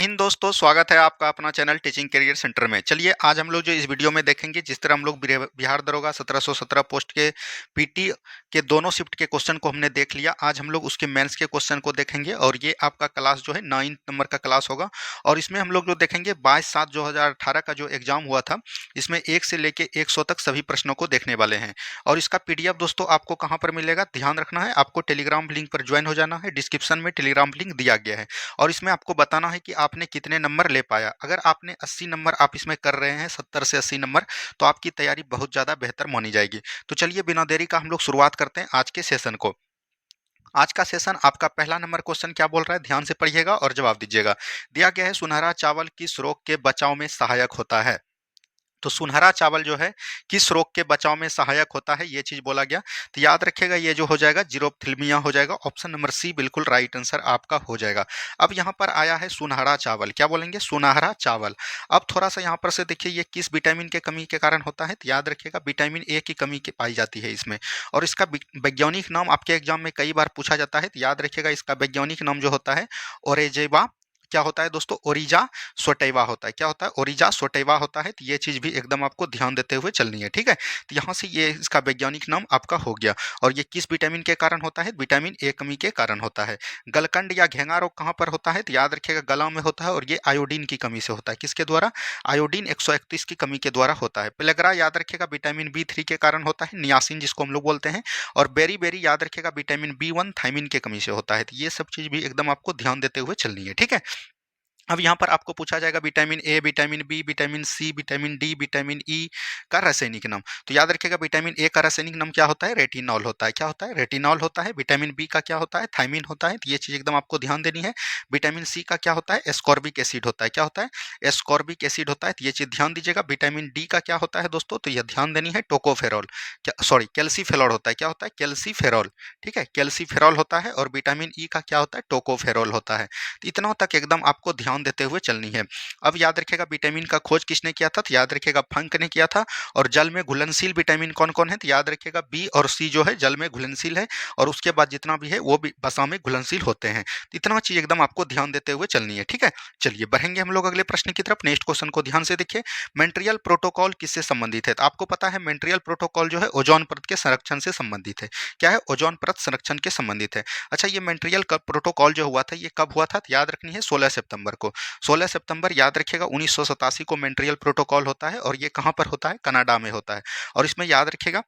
इन दोस्तों स्वागत है आपका अपना चैनल टीचिंग करियर सेंटर में। चलिए आज हम लोग जो इस वीडियो में देखेंगे, जिस तरह हम लोग बिहार दरोगा 1717 पोस्ट के पीटी के दोनों शिफ्ट के क्वेश्चन को हमने देख लिया। आज हम लोग उसके मेंस के क्वेश्चन को देखेंगे और ये आपका क्लास जो है 9 नंबर का क्लास होगा। और इसमें हम लोग जो देखेंगे 22/7/2018 का जो एग्जाम हुआ था, इसमें 1 से लेके 100 तक सभी प्रश्नों को देखने वाले हैं। और इसका पीडीएफ दोस्तों आपको कहाँ पर मिलेगा, ध्यान रखना है, आपको टेलीग्राम लिंक पर ज्वाइन हो जाना है। डिस्क्रिप्शन में टेलीग्राम लिंक दिया गया है और इसमें आपको बताना है कि आपने कितने नंबर ले पाया। अगर आपने 80 नंबर आप इसमें कर रहे हैं, 70 से 80 नंबर, तो आपकी तैयारी बहुत ज़्यादा बेहतर मानी जाएगी। तो चलिए बिना देरी का हम लोग शुरुआत करते हैं आज के सेशन को। आज का सेशन आपका पहला नंबर क्वेश्चन क्या बोल रहा है, ध्यान से पढ़िएगा और जवाब दीजिएगा। दिया गया है सुनहरा चावल किस रोग के बचाव में सहायक होता है। तो सुनहरा चावल जो है किस रोग के बचाव में सहायक होता है, ये चीज बोला गया। तो याद रखिएगा ये जो हो जाएगा जीरोप्थिल्मिया हो जाएगा। ऑप्शन नंबर सी बिल्कुल राइट आंसर आपका हो जाएगा। अब यहाँ पर आया है सुनहरा चावल, क्या बोलेंगे, सुनहरा चावल। अब थोड़ा सा यहाँ पर से देखिए ये किस विटामिन के कमी के कारण होता है। तो याद रखिएगा विटामिन ए की कमी की पाई जाती है इसमें। और इसका वैज्ञानिक नाम आपके एग्जाम में कई बार पूछा जाता है। तो याद रखिएगा इसका वैज्ञानिक नाम जो होता है ओरेजेबा, क्या होता है दोस्तों, ओरिजा सोटेवा होता है। क्या होता है, ओरिजा सोटेवा होता है। तो ये चीज भी एकदम आपको ध्यान देते हुए चलनी है, ठीक है। तो यहाँ से ये इसका वैज्ञानिक नाम आपका हो गया। और ये किस विटामिन के कारण होता है, विटामिन ए कमी के कारण होता है। गलकंड या घेंगा रोग कहाँ पर होता है, तो याद रखिएगा गला में होता है और ये आयोडीन की कमी से होता है। किसके द्वारा, आयोडीन 131 की कमी के द्वारा होता है। प्लेगरा याद रखिएगा विटामिन B3 के कारण होता है, नियासिन जिसको हम लोग बोलते हैं। और बेरी बेरी याद रखिएगा विटामिन B1 थायमिन की कमी से होता है। तो ये सब चीज भी एकदम आपको ध्यान देते हुए चलनी है, ठीक है। अब यहाँ पर आपको पूछा जाएगा vitamin A, vitamin B, vitamin C, vitamin D, vitamin E का रासायनिक नाम। तो याद रखिएगा विटामिन ए का रासायनिक नाम क्या होता है, रेटिनॉल होता है। क्या होता है, रेटिनॉल होता है। विटामिन बी का क्या होता है, थायमिन होता है। तो ये चीज एकदम आपको ध्यान देनी है। विटामिन सी का क्या होता है, एस्कॉर्बिक एसिड होता है। क्या होता है, एस्कॉर्बिक एसिड होता है। तो ये चीज ध्यान दीजिएगा। विटामिन डी का क्या होता है दोस्तों, तो ये ध्यान देनी है, टोकोफेरॉल, क्या सॉरी कैल्सीफेरॉल होता है। क्या होता है, कैल्सीफेरॉल, ठीक है, कैल्सीफेरॉल होता है। और विटामिन ई का क्या होता है, टोकोफेरॉल होता है। तो इतना तक एकदम आपको ध्यान देते हुए चलनी है। अब याद रखिएगा विटामिन का खोज किसने किया था, तो याद रखिएगा फंक ने किया था। और जल में घुलनशील विटामिन कौन कौन है, तो याद रखिएगा बी और सी जो है जल में घुलनशील है। और उसके बाद जितना भी है वो भी वसा में घुलनशील होते हैं। तो इतना चीज एकदम आपको ध्यान देते हुए चलनी है, ठीक है। चलिए बढ़ेंगे हम लोग अगले प्रश्न की तरफ। नेक्स्ट क्वेश्चन को ध्यान से देखिए। मेंट्रियल प्रोटोकॉल किससे संबंधित है, तो आपको पता है मेंट्रियल प्रोटोकॉल जो है ओजोन परत के संरक्षण से संबंधित है। क्या है, ओजोन परत संरक्षण के संबंधित है। अच्छा ये मेंट्रियल प्रोटोकॉल जो हुआ था ये कब हुआ था, तो याद रखनी है 16 सितंबर को। 16 सितंबर याद रखिएगा 1987 को मॉन्ट्रियल प्रोटोकॉल होता है। और ये कहाँ पर होता है, कनाडा में होता है। और इसमें याद रखिएगा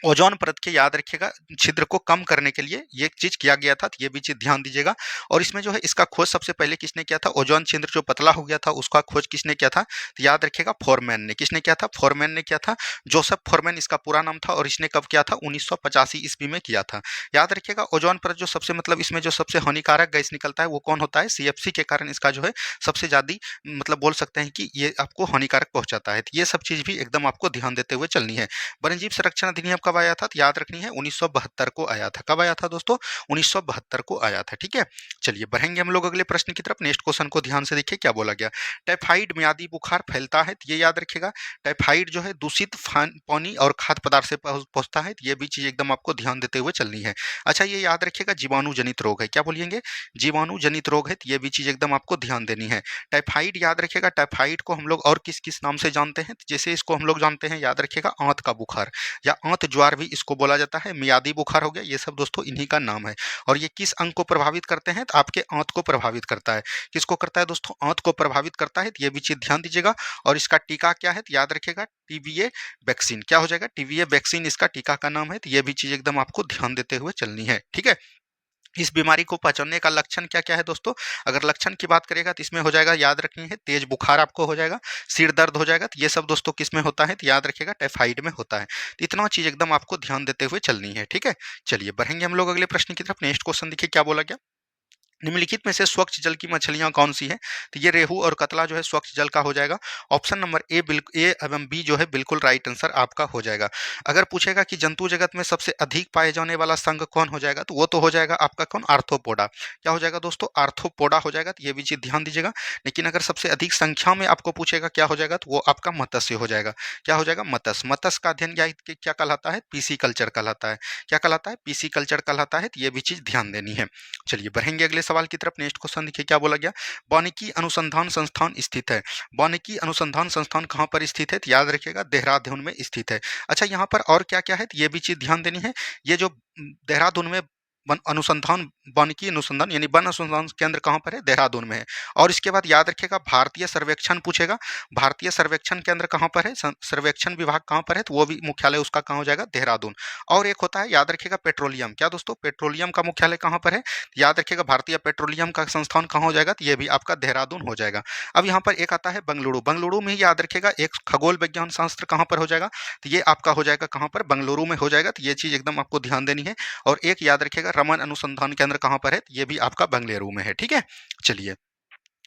ओजोन परत के, याद रखिएगा, छिद्र को कम करने के लिए ये चीज किया गया था। तो ये भी चीज ध्यान दीजिएगा। और इसमें जो है इसका खोज सबसे पहले किसने किया था, ओजोन छिद्र जो पतला हो गया था उसका खोज किसने किया था, तो याद रखिएगा फोरमैन ने। किसने किया था, फोरमैन ने किया था। जोसेफ फोरमैन इसका पूरा नाम था। और इसने कब किया था, 1985 ईस्वी में किया था। याद रखिएगा ओजोन परत जो सबसे मतलब इसमें जो सबसे हानिकारक गैस निकलता है वो कौन होता है, सीएफसी के कारण इसका जो है सबसे ज्यादा मतलब बोल सकते हैं कि ये आपको हानिकारक पहुंचाता है। तो ये सब चीज भी एकदम आपको ध्यान देते हुए चलनी है। वन्यजीव संरक्षण अधिनियम कब आया था, तो याद रखनी है 1972 को आया था। कब आया था दोस्तों, 1972 को आया था, ठीक है। चलिए बढ़ेंगे हम लोग अगले प्रश्न की तरफ। नेक्स्ट क्वेश्चन को ध्यान से देखिए क्या बोला गया। टाइफाइड मियादी बुखार फैलता है, तो ये याद रखिएगा टाइफाइड जो है दूषित पानी और खाद्य पदार्थ से पहुंचता है। तो ये भी चीज एकदम आपको ध्यान देते हुए चलनी है। अच्छा ये याद रखिएगा जीवाणु जनित रोग है। क्या बोलिएंगे, जीवाणु जनित रोग है। तो ये भी चीज एकदम आपको ध्यान देनी है। टाइफाइड याद रखिएगा, टाइफाइड को हम लोग और किस किस नाम से जानते हैं, तो जैसे इसको हम लोग जानते हैं, याद रखिएगा आंत का बुखार या आंत ज्वार भी इसको बोला जाता है। मियादी बुखार हो गया, ये सब दोस्तों इन्हीं का नाम है। और ये किस अंग को प्रभावित करते हैं, तो आपके आंत को प्रभावित करता है। किसको करता है दोस्तों, आंत को प्रभावित करता है। तो ये भी चीज ध्यान दीजिएगा। और इसका टीका क्या है, तो याद रखिएगा टीबीए वैक्सीन। क्या हो जाएगा, टीबीए वैक्सीन इसका टीका का नाम है। तो ये भी चीज एकदम आपको ध्यान देते हुए चलनी है, ठीक है। इस बीमारी को पहचानने का लक्षण क्या क्या है दोस्तों, अगर लक्षण की बात करेगा तो इसमें हो जाएगा, याद रखनी है, तेज बुखार आपको हो जाएगा, सिर दर्द हो जाएगा। तो ये सब दोस्तों किस में होता है, तो याद रखिएगा टाइफाइड में होता है। तो इतना चीज एकदम आपको ध्यान देते हुए चलनी है, ठीक है। चलिए बढ़ेंगे हम लोग अगले प्रश्न की तरफ। नेक्स्ट क्वेश्चन देखिए क्या बोला गया। निम्नलिखित में से स्वच्छ जल की मछलियां कौन सी हैं, तो ये रेहू और कतला जो है स्वच्छ जल का हो जाएगा। ऑप्शन नंबर ए एवं बी जो है बिल्कुल राइट आंसर आपका हो जाएगा। अगर पूछेगा कि जंतु जगत में सबसे अधिक पाए जाने वाला संघ कौन हो जाएगा, तो वो तो हो जाएगा आपका कौन, आर्थ्रोपोडा। क्या हो जाएगा दोस्तों, आर्थ्रोपोडा हो जाएगा। तो ये भी चीज ध्यान दीजिएगा। लेकिन अगर सबसे अधिक संख्या में आपको पूछेगा क्या हो जाएगा, तो वो आपका मत्स्य हो जाएगा। क्या हो जाएगा, मत्स्य। मत्स्य का अध्ययन क्या कहलाता है, पीसी कल्चर कहलाता है। क्या कहलाता है, पीसी कल्चर कहलाता है। तो ये भी चीज ध्यान देनी है। चलिए बढ़ेंगे अगले सवाल की तरफ। नेक्स्ट क्वेश्चन देखिए क्या बोला गया, वानिकी अनुसंधान संस्थान स्थित है। वानिकी अनुसंधान संस्थान कहाँ पर स्थित है, तो याद रखिएगा देहरादून में स्थित है। अच्छा, यहाँ पर और क्या क्या है, तो ये भी चीज ध्यान देनी है। ये जो देहरादून में वन अनुसंधान, वानिकी अनुसंधान यानी वन अनुसंधान केंद्र कहाँ पर है, देहरादून में है। और इसके बाद याद रखिएगा भारतीय सर्वेक्षण पूछेगा, भारतीय सर्वेक्षण केंद्र कहाँ पर है, सर्वेक्षण विभाग कहाँ पर है, तो वो भी मुख्यालय उसका कहाँ हो जाएगा, देहरादून। और एक होता है याद रखिएगा पेट्रोलियम, क्या दोस्तों, पेट्रोलियम का मुख्यालय कहाँ पर है, याद रखिएगा भारतीय पेट्रोलियम का संस्थान कहाँ हो जाएगा, तो ये भी आपका देहरादून हो जाएगा। अब यहाँ पर एक आता है बेंगलुरु, बेंगलुरु में ही याद रखिएगा एक खगोल विज्ञान शास्त्र कहाँ पर हो जाएगा, तो ये आपका हो जाएगा कहाँ पर, बेंगलुरु में हो जाएगा। तो ये चीज एकदम आपको ध्यान देनी है। और एक याद रखिएगा रमन अनुसंधान केंद्र कहाँ पर है, तो ये भी आपका बेंगलुरु में है। ठीक है, चलिए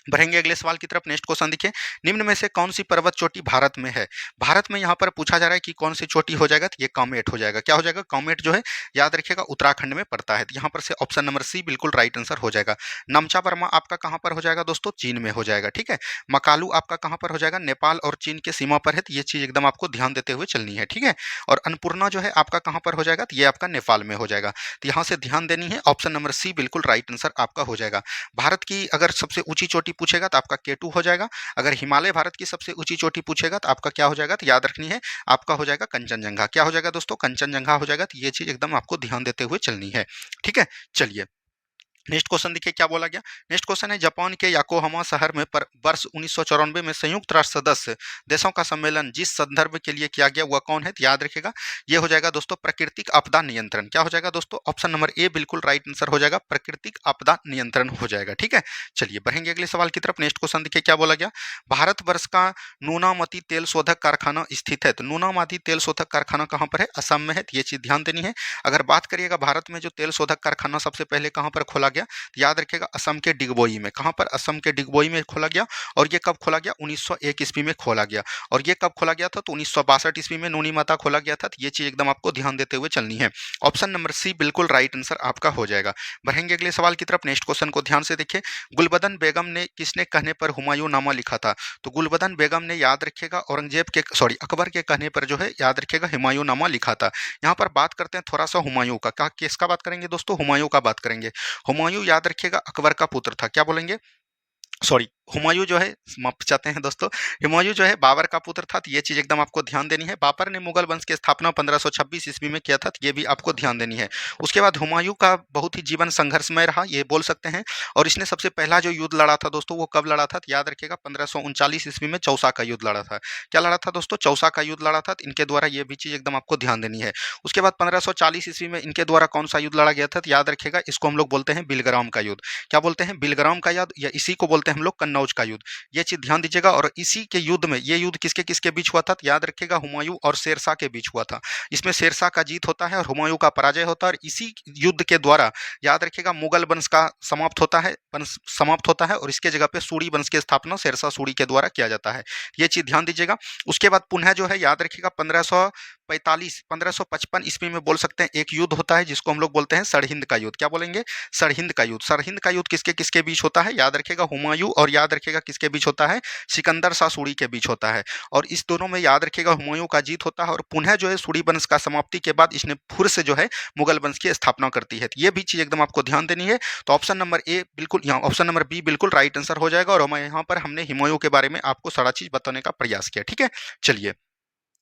बढ़ेंगे अगले सवाल की तरफ। नेक्स्ट क्वेश्चन देखिए, निम्न में से कौन सी पर्वत चोटी भारत में है। भारत में यहाँ पर पूछा जा रहा है कि कौन सी चोटी हो जाएगा, तो ये कामेट हो जाएगा। क्या हो जाएगा, कामेट जो है याद रखिएगा उत्तराखंड में पड़ता है। तो यहाँ पर से ऑप्शन नंबर सी बिल्कुल राइट आंसर हो जाएगा। नमचा वर्मा आपका कहाँ पर हो जाएगा दोस्तों, चीन में हो जाएगा। ठीक है, मकालू आपका कहाँ पर हो जाएगा, नेपाल और चीन के सीमा पर है। तो ये चीज एकदम आपको ध्यान देते हुए चलनी है। ठीक है, और अन्नपूर्णा जो है आपका कहाँ पर हो जाएगा, तो ये आपका नेपाल में हो जाएगा। तो यहाँ से ध्यान देनी है, ऑप्शन नंबर सी बिल्कुल राइट आंसर आपका हो जाएगा। भारत की अगर सबसे ऊंची चोटी पूछेगा तो आपका K2 हो जाएगा। अगर हिमालय भारत की सबसे ऊंची चोटी पूछेगा तो आपका क्या हो जाएगा, तो याद रखनी है आपका हो जाएगा कंचनजंगा। क्या हो जाएगा दोस्तों, कंचनजंगा हो जाएगा। तो ये चीज एकदम आपको ध्यान देते हुए चलनी है। ठीक है, चलिए नेक्स्ट क्वेश्चन देखिए क्या बोला गया। नेक्स्ट क्वेश्चन है, जापान के याकोहामा शहर में पर वर्ष 1994 में संयुक्त राष्ट्र सदस्य देशों का सम्मेलन जिस संदर्भ के लिए किया गया वह कौन है, तो याद रखिएगा ये हो जाएगा दोस्तों प्राकृतिक आपदा नियंत्रण। क्या हो जाएगा दोस्तों, ऑप्शन नंबर ए बिल्कुल राइट आंसर हो जाएगा, प्राकृतिक आपदा नियंत्रण हो जाएगा। ठीक है, चलिए बढ़ेंगे अगले सवाल की तरफ। नेक्स्ट क्वेश्चन देखिए क्या बोला गया, भारतवर्ष का नूनामती तेल शोधक कारखाना स्थित है। तो नूनामती तेल शोधक कारखाना कहाँ पर है, असम में है। तो ये चीज ध्यान देनी है। अगर बात करिएगा भारत में जो तेल शोधक कारखाना सबसे पहले कहाँ पर खोला गया, तो याद रखिएगा असम के डिगबोई में। कहाँ पर, असम के डिगबोई में खोला गया। और ये कब खोला गया, 1901 ईस्वी में खोला गया। और ये कब खोला गया था, तो 1962 ईस्वी में नूनी माता खोला गया था। तो ये चीज एकदम आपको ध्यान देते हुए चलनी है। ऑप्शन नंबर सी बिल्कुल राइट आंसर आपका हो जाएगा। बढ़ेंगे अगले सवाल की तरफ। नेक्स्ट क्वेश्चन को ध्यान से देखिए, गुलबदन बेगम ने किसने कहने पर हुमायूं नामा लिखा था। तो गुलबदन बेगम ने याद रखिएगा औरंगजेब के अकबर के कहने पर जो है याद रखिएगा हुमायूं नामा लिखा था। यहाँ पर बात करते हैं थोड़ा सा हुमायूं का, किसका बात करेंगे दोस्तों, हुमायूं का बात करेंगे। हुमायूं याद रखिएगा अकबर का पुत्र था। क्या बोलेंगे, हुमायूं जो है, माफ चाहते हैं दोस्तों, हुमायूं जो है बाबर का पुत्र था। तो ये चीज एकदम आपको ध्यान देनी है। बाबर ने मुगल वंश की स्थापना 1526 ईस्वी में किया था। तो ये भी आपको ध्यान देनी है। उसके बाद हुमायूं का बहुत ही जीवन संघर्षमय रहा, ये बोल सकते हैं। और इसने सबसे पहला जो युद्ध लड़ा था दोस्तों, वो कब लड़ा था, तो याद रखिएगा 1539 ईस्वी में चौसा का युद्ध लड़ा था। क्या लड़ा था दोस्तों, चौसा का युद्ध लड़ा था। तो इनके द्वारा ये भी चीज एकदम आपको ध्यान देनी है। उसके बाद 1540 ईस्वी में इनके द्वारा कौन सा युद्ध लड़ा गया था, तो याद रखिएगा इसको हम लोग बोलते हैं बिलग्राम का युद्ध। क्या बोलते हैं, बिलग्राम का युद्ध, या इसी को बोलते हैं हम लोग कन्नौज का युद्ध। ये चीज ध्यान दीजिएगा। और इसी के युद्ध में, ये युद्ध किसके किसके बीच हुआ था, तो याद रखिएगा हुमायूं और शेरशाह के बीच हुआ था। इसमें शेरशाह का जीत होता है और हुमायूं का पराजय होता है। और इसी युद्ध के द्वारा याद रखिएगा मुगल वंश का समाप्त होता है और इसके जगह पे सूरी वंश की स्थापना शेरशाह सूरी के द्वारा किया जाता है। ये चीज ध्यान दीजिएगा। उसके बाद पुनः जो है याद रखिएगा 1555 ईस्वी में बोल सकते हैं एक युद्ध होता है जिसको हम लोग बोलते हैं सरहिंद का युद्ध। क्या बोलेंगे, सरहिंद का युद्ध। सरहिंद का युद्ध किसके किसके बीच होता है, याद रखिएगा हुमायूं और याद रखिएगा किसके बीच होता है, सिकंदर शाह सूरी के बीच होता है। और इस दोनों में याद रखिएगा हुमायूं का जीत होता है और पुनः जो है सूरी वंश का समाप्ति के बाद इसने फिर से जो है मुगल वंश की स्थापना करती है। ये भी चीज एकदम आपको ध्यान देनी है। तो ऑप्शन नंबर ए बिल्कुल, यहाँ ऑप्शन नंबर बी बिल्कुल राइट आंसर हो जाएगा। और यहाँ पर हमने हुमायूं के बारे में आपको सारा चीज बताने का प्रयास किया। ठीक है, चलिए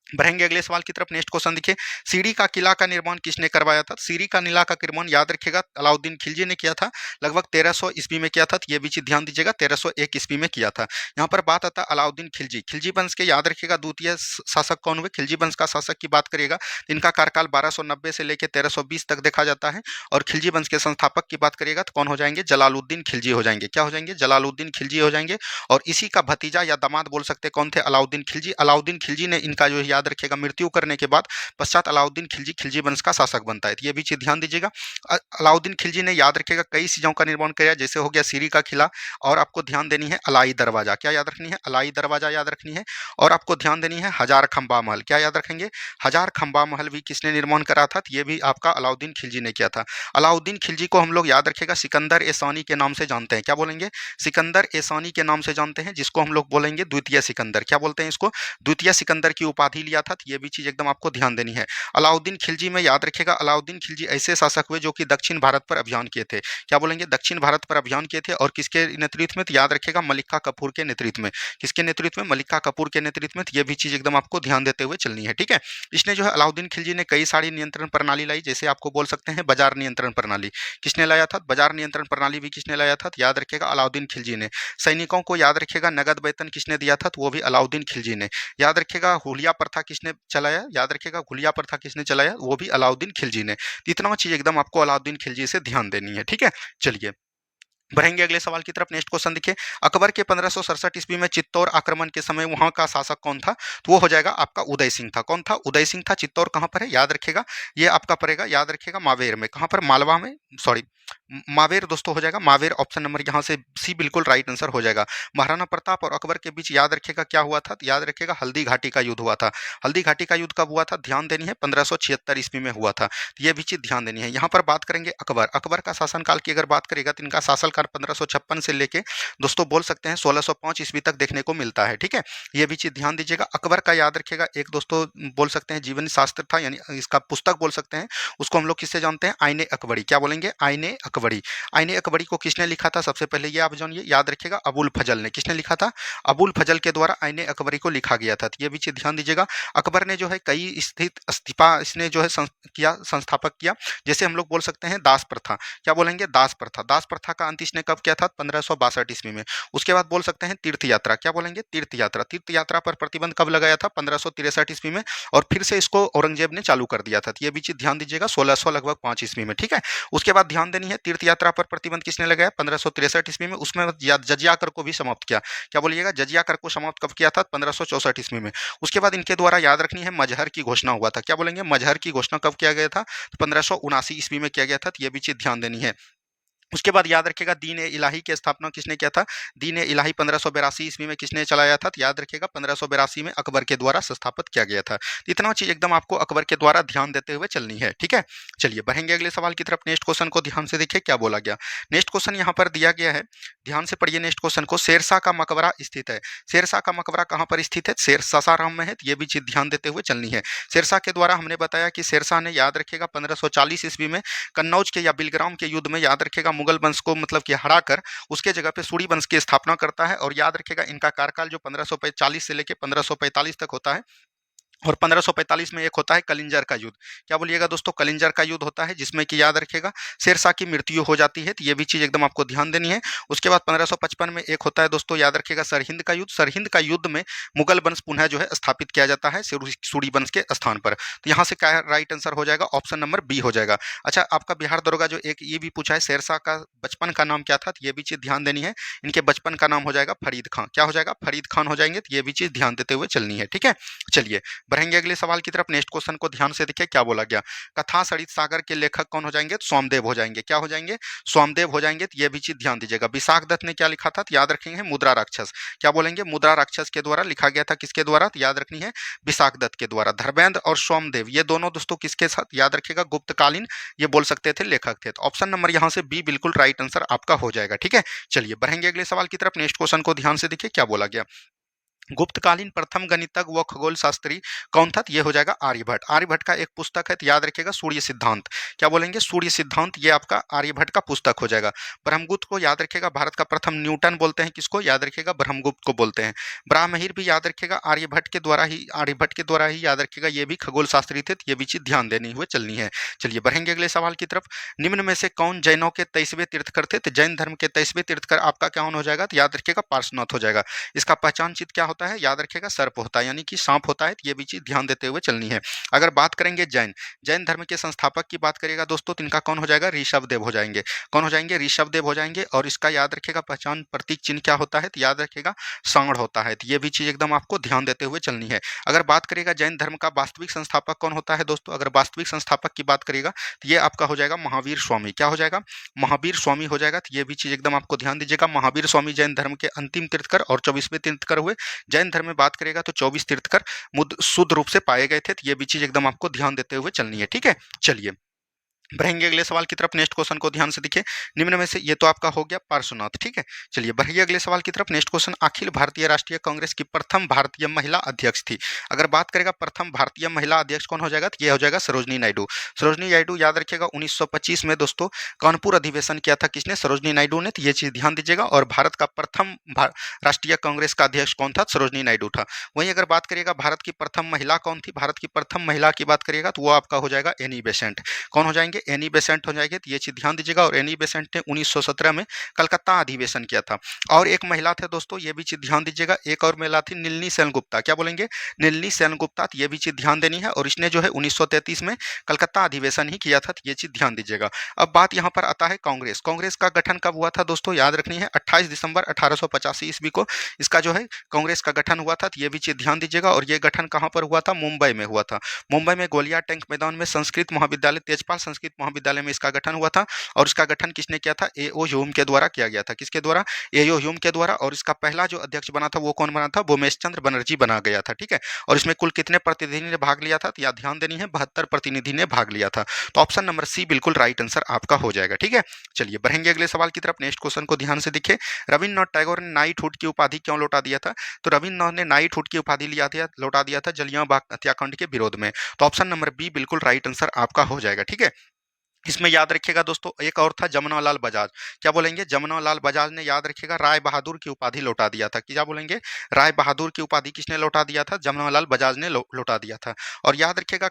बढ़ेंगे अगले सवाल की तरफ। नेक्स्ट क्वेश्चन देखिए, सीरी का किला का निर्माण किसने करवाया था। सीरी का किला का निर्माण याद रखिएगा अलाउद्दीन खिलजी ने किया था। लगभग 1300 ईस्वी में किया था। तो ये भी चीज ध्यान दीजिएगा, 1301 ईस्वी में किया था। यहाँ पर बात आता है अलाउद्दीन खिलजी, खिलजी वंश के याद रखिएगा द्वितीय शासक कौन हुए, खिलजी वंश का शासक की बात करिएगा तो इनका कार्यकाल 1290 से लेकर 1320 तक देखा जाता है। और खिलजी वंश के संस्थापक की बात करिएगा तो कौन हो जाएंगे, जलालुद्दीन खिलजी हो जाएंगे। क्या हो जाएंगे, जलालुद्दीन खिलजी हो जाएंगे। और इसी का भतीजा या दामाद बोल सकते कौन थे, अलाउद्दीन खिलजी। अलाउद्दीन खिलजी ने इनका जो याद रखिएगा मृत्यु करने के बाद पश्चात अलाउद्दीन खिलजी खिलजी वंश का शासक बनता है। तो ये भी चीज ध्यान दीजिएगा। अलाउद्दीन खिलजी ने याद रखिएगा कई चीजों का निर्माण किया, जैसे हो गया सीरी का किला। और आपको ध्यान देनी है अलाई दरवाजा। क्या याद रखनी है, अलाई दरवाजा याद रखनी है। और आपको ध्यान देनी है हजार खंबा महल। क्या याद रखेंगे, हजार खंबा महल भी किसने निर्माण करा था, ये भी आपका अलाउद्दीन खिलजी ने किया था। अलाउद्दीन खिलजी को हम लोग याद रखिएगा सिकंदर ए सानी के नाम से जानते हैं। क्या बोलेंगे, सिकंदर ए सानी के नाम से जानते हैं, जिसको हम लोग बोलेंगे द्वितीय सिकंदर। क्या बोलते हैं इसको, द्वितीय सिकंदर की उपाधि लिया था, तो ये भी चीज एकदम आपको ध्यान देनी है। अलाउद्दीन खिलजी में याद रखेगा, अलाउद्दीन खिलजी ऐसे शासक हुए जो कि दक्षिण भारत पर अभियान किए थे। क्या बोलेंगे? दक्षिण भारत पर अभियान किए थे, और किसके नेतृत्व में? तो याद रखेगा मलिका कपूर के नेतृत्व में। किसके नेतृत्व में? मलिका कपूर के नेतृत्व में। तो ये भी चीज एकदम आपको ध्यान देते हुए चलनी है, ठीक है। इसने जो है अलाउद्दीन खिलजी ने कई सारी नियंत्रण प्रणाली लाई, जैसे आपको बोल सकते हैं बाजार नियंत्रण प्रणाली। किसने लाया था? बाजार नियंत्रण प्रणाली भी किसने लाया था? तो याद रखेगा अलाउद्दीन खिलजी ने। सैनिकों को याद रखेगा नगद वेतन किसने दिया था? तो वो भी अलाउद्दीन खिलजी ने। याद रखेगा हुलिया प्रथा किसने चलाया? याद रखेगा हुलिया प्रथा किसने चलाया? वो भी अलाउद्दीन खिलजी ने। तो इतना चीज एकदम आपको अलाउद्दीन खिलजी से ध्यान देनी है, ठीक है। चलिए बढ़ेंगे अगले सवाल की तरफ। नेक्स्ट क्वेश्चन देखिए, अकबर के 1567 ईस्वी में चित्तौड़ आक्रमण के समय वहां का शासक कौन था? तो वो हो जाएगा आपका उदय सिंह था। कौन था? उदय सिंह था। चित्तौड़ कहां पर है? याद रखेगा ये आपका पड़ेगा, याद रखेगा मावेर में। कहां पर? मालवा में, सॉरी मावेर दोस्तों हो जाएगा। मावेर ऑप्शन नंबर यहाँ से सी बिल्कुल राइट आंसर हो जाएगा। महाराणा प्रताप और अकबर के बीच याद रखेगा क्या हुआ था? तो याद रखेगा हल्दी घाटी का युद्ध हुआ था। हल्दी घाटी का युद्ध कब हुआ था? ध्यान देनी है 1576 ईस्वी में हुआ था। तो ये भी चीज ध्यान देनी है। यहाँ पर बात करेंगे अकबर। अकबर का शासनकाल की अगर बात करेगा तो इनका शासनकाल 1556 से लेके दोस्तों बोल सकते हैं 1605 ईस्वी तक देखने को मिलता है, ठीक है। ये भी चीज ध्यान दीजिएगा। अकबर का याद रखेगा एक दोस्तों बोल सकते हैं जीवन शास्त्र था, यानी इसका पुस्तक बोल सकते हैं। उसको हम लोग किससे जानते हैं? आईने अकबरी। क्या बोलेंगे? आईने अकबरी। आईने अकबरी को किसने लिखा था? सबसे पहले ये आप जानिए, याद रखिएगा अबुल फजल ने। किसने लिखा था? अबुल फजल के द्वारा आईने अकबरी को लिखा गया था। तो ये भी चीज ध्यान दीजिएगा। अकबर ने जो है कई स्थित इस्तीफा इसने जो है किया, संस्थापक किया। जैसे हम लोग बोल सकते हैं दास प्रथा। क्या बोलेंगे? दास प्रथा। दास प्रथा का अंत इसने कब किया था? 1562 ईस्वी में। उसके बाद बोल सकते हैं तीर्थ यात्रा। क्या बोलेंगे? तीर्थ यात्रा। तीर्थ यात्रा पर प्रतिबंध कब लगाया था? 1563 ईस्वी में, और फिर से इसको औरंगजेब ने चालू कर दिया था। तो ये भी चीज ध्यान दीजिएगा 1600 लगभग 5 ईस्वी में, ठीक है। उसके बाद ध्यान देनी है तीर्थ यात्रा पर प्रतिबंध किसने लगाया? 1563 ईस्वी में। उसमें जजिया कर को भी समाप्त किया। क्या बोलिएगा? जजिया कर को समाप्त कब किया था? 1564 ईस्वी में। उसके बाद इनके द्वारा याद रखनी है मजहर की घोषणा हुआ था। क्या बोलेंगे? मजहर की घोषणा कब किया गया था? 1579 ईस्वी में किया गया था। तो ये भी चीज ध्यान देनी है। उसके बाद याद रखिएगा दीन ए इलाही की स्थापना किसने किया था? दीन ए इलाही 1582 ईस्वी में किसने चलाया था? तो याद रखिएगा 1582 में अकबर के द्वारा संस्थापित किया गया था। तो इतना चीज एकदम आपको अकबर के द्वारा ध्यान देते हुए चलनी है, ठीक है। चलिए बढ़ेंगे अगले सवाल की तरफ। नेक्स्ट क्वेश्चन को ध्यान से देखिए क्या बोला गया। नेक्स्ट क्वेश्चन यहाँ पर दिया गया है, ध्यान से पढ़िए नेक्स्ट क्वेश्चन को। शेरशाह का मकबरा स्थित है। शेरशाह का मकबरा कहाँ पर स्थित है? सासाराम में है। तो ये भी चीज ध्यान देते हुए चलनी है। शेरशाह के द्वारा हमने बताया कि शेरशाह ने याद रखेगा 1540 ईस्वी में कन्नौज के या बिलग्राम के युद्ध में याद रखेगा मुगल वंश को मतलब कि हराकर उसके जगह पे सूरी वंश की स्थापना करता है। और याद रखेगा इनका कार्यकाल जो 1540 से लेकर 1545 तक होता है। और 1545 में एक होता है कलिंजर का युद्ध। क्या बोलिएगा दोस्तों? कलिंजर का युद्ध होता है, जिसमें कि याद रखेगा शेरशाह की मृत्यु हो जाती है। तो ये भी चीज एकदम आपको ध्यान देनी है। उसके बाद 1555 में एक होता है दोस्तों, याद रखेगा सरहिंद का युद्ध। सरहिंद का युद्ध में मुगल वंश पुनः जो है स्थापित किया जाता है सूरी वंश के स्थान पर। तो यहाँ से क्या राइट आंसर हो जाएगा? ऑप्शन नंबर बी हो जाएगा। अच्छा, आपका बिहार दरोगा जो एक ये भी पूछा है, शेरशाह का बचपन का नाम क्या था? तो ये भी चीज ध्यान देनी है। इनके बचपन का नाम हो जाएगा फरीद खान। क्या हो जाएगा? फरीद खान हो जाएंगे। तो ये भी चीज ध्यान देते हुए चलनी है, ठीक है। चलिए बढ़ेंगे अगले सवाल की तरफ। नेक्स्ट क्वेश्चन को ध्यान से देखिए क्या बोला गया। कथा सरित सागर के लेखक कौन हो जाएंगे? सोमदेव हो जाएंगे। क्या हो जाएंगे? सोमदेव हो जाएंगे। तो ये भी चीज ध्यान दीजिएगा। विशाख दत्त ने क्या लिखा था? तो याद रखेंगे मुद्रा राक्षस। क्या बोलेंगे? मुद्रा राक्षस के द्वारा लिखा गया था। किसके द्वारा? तो याद रखनी है विशाख दत्त के द्वारा। धर्मेंद्र और सोमदेव ये दोनों दोस्तों किसके साथ? याद रखेगा गुप्तकालीन ये बोल सकते थे लेखक थे। तो ऑप्शन नंबर यहाँ से बी बिल्कुल राइट आंसर आपका हो जाएगा, ठीक है। चलिए बढ़ेंगे अगले सवाल की तरफ। नेक्स्ट क्वेश्चन को ध्यान से देखिए क्या बोला गया। गुप्तकालीन प्रथम गणितज्ञ व खगोल शास्त्री कौन था? ये हो जाएगा आर्यभट्ट। आर्यभट्ट का एक पुस्तक है, तो याद रखिएगा सूर्य सिद्धांत। क्या बोलेंगे? सूर्य सिद्धांत। ये आपका आर्यभट्ट का पुस्तक हो जाएगा। ब्रह्मगुप्त को याद रखिएगा भारत का प्रथम न्यूटन बोलते हैं। किसको? याद रखिएगा ब्रह्मगुप्त को बोलते हैं। ब्राह्महीर भी याद रखिएगा आर्यभट्ट के द्वारा ही याद रखिएगा ये भी खगोल शास्त्री थे। तो ये भी चीज ध्यान देनी हुए चलनी है। चलिए बढ़ेंगे अगले सवाल की तरफ। निम्न में से कौन जैनों के 23वें तीर्थकर थे? तो जैन धर्म के 23वें तीर्थकर आपका क्या हो जाएगा? तो याद रखिएगा पार्श्वनाथ हो जाएगा। इसका पहचान चिन्ह क्या होता है? याद रखिएगा सर्प होता है, यानी कि सांप होता है। तो ये भी चीज ध्यान देते हुए चलनी है। अगर बात करेंगे जैन धर्म के संस्थापक की बात करिएगा दोस्तों, तो इनका कौन हो जाएगा? ऋषभदेव हो जाएंगे। कौन हो जाएंगे? ऋषभदेव हो जाएंगे। और इसका याद रखिएगा पहचान प्रतीक चिन्ह क्या होता है? तो याद रखिएगा सांड होता है। तो ये भी चीज एकदम आपको ध्यान देते हुए चलनी है। अगर बात करिएगा जैन धर्म का वास्तविक संस्थापक कौन होता है दोस्तों, अगर वास्तविक संस्थापक की बात करिएगा तो ये आपका हो जाएगा महावीर स्वामी। क्या हो जाएगा? महावीर स्वामी हो जाएगा। तो ये भी चीज एकदम आपको ध्यान दीजिएगा। महावीर स्वामी जैन धर्म के अंतिम तीर्थकर और 24वें तीर्थकर हुए। जैन धर्म में बात करेगा तो 24 तीर्थकर शुद्ध रूप से पाए गए थे। तो ये भी चीज एकदम आपको ध्यान देते हुए चलनी है, ठीक है। चलिए बढ़ेंगे अगले सवाल की तरफ। नेक्स्ट क्वेश्चन को ध्यान से देखिए। निम्न में से ये तो आपका हो गया पार्श्वनाथ, ठीक है। चलिए बढ़िए अगले सवाल की तरफ। नेक्स्ट क्वेश्चन, अखिल भारतीय राष्ट्रीय कांग्रेस की प्रथम भारतीय महिला अध्यक्ष थी। अगर बात करेगा प्रथम भारतीय महिला अध्यक्ष कौन हो जाएगा, तो ये हो जाएगा सरोजनी नायडू। सरोजनी नायडू याद रखिएगा 1925 में दोस्तों कानपुर अधिवेशन किया था किसने, सरोजनी नायडू ने। तो ये चीज ध्यान दीजिएगा। और भारत का प्रथम राष्ट्रीय कांग्रेस का अध्यक्ष कौन था, सरोजनी नायडू था। वहीं अगर बात करिएगा भारत की प्रथम महिला कौन थी, भारत की प्रथम महिला की बात करिएगा तो वो आपका हो जाएगा एनी बेसेंट। कौन हो जाएंगे, एनी बेसेंट हो जाएंगे। तो ये चीज ध्यान दीजिएगा। और एनी बेसेंट ने 1917 में कलकत्ता अधिवेशन किया था। और एक महिला थे दोस्तों, ये भी चीज ध्यान दीजिएगा, एक और महिला थी नीलनी सेनगुप्ता। क्या बोलेंगे, नीलनी सेनगुप्ता। तो ये भी चीज ध्यान देनी है। और इसने जो है 1933 में कलकत्ता अधिवेशन ही किया था। तो ये चीज ध्यान दीजिएगा। अब बात यहाँ पर आता है कांग्रेस। कांग्रेस का गठन कब हुआ था दोस्तों, याद रखनी है 28 दिसंबर 1885 ईस्वी को इसका जो है कांग्रेस का गठन हुआ था। तो ये भी चीज ध्यान दीजिएगा। और ये गठन कहाँ पर हुआ था, मुंबई में हुआ था। मुंबई में गोलियार टैंक मैदान में संस्कृत महाविद्यालय, तेजपाल संस्कृत महाविद्यालय में इसका गठन हुआ था। और इसका गठन किसने किया था, एओ ह्यूम के द्वारा किया गया था। किसके द्वारा, एओ ह्यूम के द्वारा। और इसका पहला जो अध्यक्ष बना था वो कौन बना था, भूमेश चंद्र बनर्जी बना गया था, ठीक है। और इसमें कुल कितने प्रतिनिधि ने भाग लिया था, तो याद ध्यान देनी है 72 प्रतिनिधि ने भाग लिया था। तो ऑप्शन नंबर सी बिल्कुल राइट आंसर आपका हो जाएगा, ठीक है। चलिए बढ़ेंगे अगले सवाल की तरफ। नेक्स्ट क्वेश्चन को ध्यान से देखिए। रविन्द्रनाथ टैगोर ने नाइटहुड की उपाधि क्यों लौटा दिया था, तो रविन्द्रनाथ ने नाइटहुड की उपाधि लौटा दिया था जलियांवाला बाग हत्याकांड के विरोध में। तो ऑप्शन नंबर बी बिल्कुल राइट आंसर आपका हो जाएगा, ठीक है। इसमें याद रखिएगा दोस्तों एक और था जमनालाल बजाज। क्या बोलेंगे, जमनालाल बजाज ने याद रखिएगा राय बहादुर की उपाधि लौटा दिया था। क्या बोलेंगे, राय बहादुर की उपाधि किसने लौटा दिया था, जमनालाल बजाज ने लौटा दिया था। और याद रखिएगा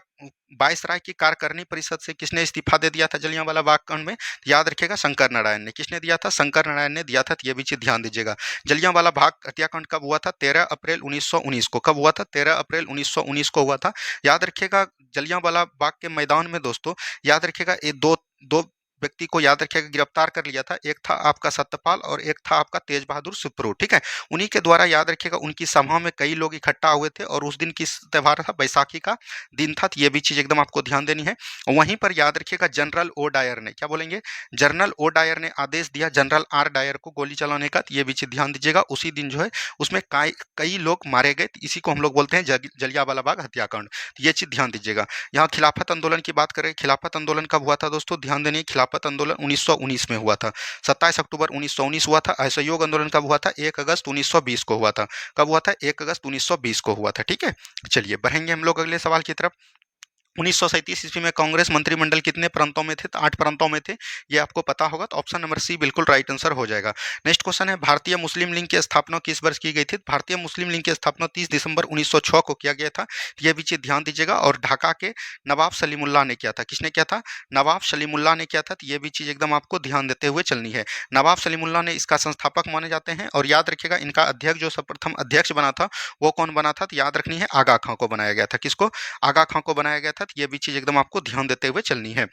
वायसराय की कार्यकारिणी परिषद से किसने इस्तीफा दे दिया था जलियांवाला बाग कांड में, याद रखिएगा शंकर नारायण ने। किसने दिया था, शंकर नारायण ने दिया था। तो ये भी चीज ध्यान दीजिएगा। जलियांवाला बाग हत्याकांड कब हुआ था, 13 अप्रैल 1919 को। कब हुआ था, 13 अप्रैल 1919 को हुआ था। याद रखिएगा जलियांवाला बाग के मैदान में दोस्तों याद रखिएगा ये दो दो व्यक्ति को याद रखिएगा गिरफ्तार कर लिया था। एक था आपका सत्यपाल और एक था आपका तेज बहादुर सुप्रू, ठीक है। उन्हीं के द्वारा याद रखिएगा उनकी सभा में कई लोग इकट्ठा हुए थे। और उस दिन किस त्यौहार था, बैसाखी का दिन था। तो ये भी चीज एकदम आपको ध्यान देनी है। वहीं पर याद रखिएगा जनरल ओ डायर ने, क्या बोलेंगे, जनरल ओ डायर ने आदेश दिया जनरल आर डायर को गोली चलाने का। तो ये भी चीज ध्यान दीजिएगा। उसी दिन जो है उसमें कई लोग मारे गए। इसी को हम लोग बोलते हैं जलियांवाला बाग हत्याकांड। तो ये चीज ध्यान दीजिएगा। यहाँ खिलाफत आंदोलन की बात करें, खिलाफत आंदोलन कब हुआ था दोस्तों, ध्यान देनी। खिलाफत आंदोलन 1919 में हुआ था, 27 अक्टूबर 1919 हुआ था। असहयोग आंदोलन कब हुआ था, 1 अगस्त 1920 को हुआ था। कब हुआ था, 1 अगस्त 1920 को हुआ था, ठीक है। चलिए बढ़ेंगे हम लोग अगले सवाल की तरफ। 1937 ईस्वी में कांग्रेस मंत्रिमंडल कितने प्रांतों में थे, तो 8 प्रांतों में थे। ये आपको पता होगा। तो ऑप्शन नंबर सी बिल्कुल राइट आंसर हो जाएगा। नेक्स्ट क्वेश्चन है भारतीय मुस्लिम लीग की स्थापना किस वर्ष की गई थी, भारतीय मुस्लिम लीग की स्थापना 30 दिसंबर 1906 को किया गया था। ये भी चीज ध्यान दीजिएगा। और ढाका के नवाब सलीमुल्लाह ने किया था। किसने किया था, नवाब सलीमुल्लाह ने किया था। तो ये भी चीज एकदम आपको ध्यान देते हुए चलनी है। नवाब सलीमुल्लाह ने इसका संस्थापक माने जाते हैं। और याद रखिएगा इनका अध्यक्ष जो सर्वप्रथम अध्यक्ष बना था वो कौन बना था, तो याद रखनी है आगा खां को बनाया गया था। किसको, आगा खां को बनाया गया था। तो ये भी चीज एकदम आपको ध्यान देते हुए चलनी है।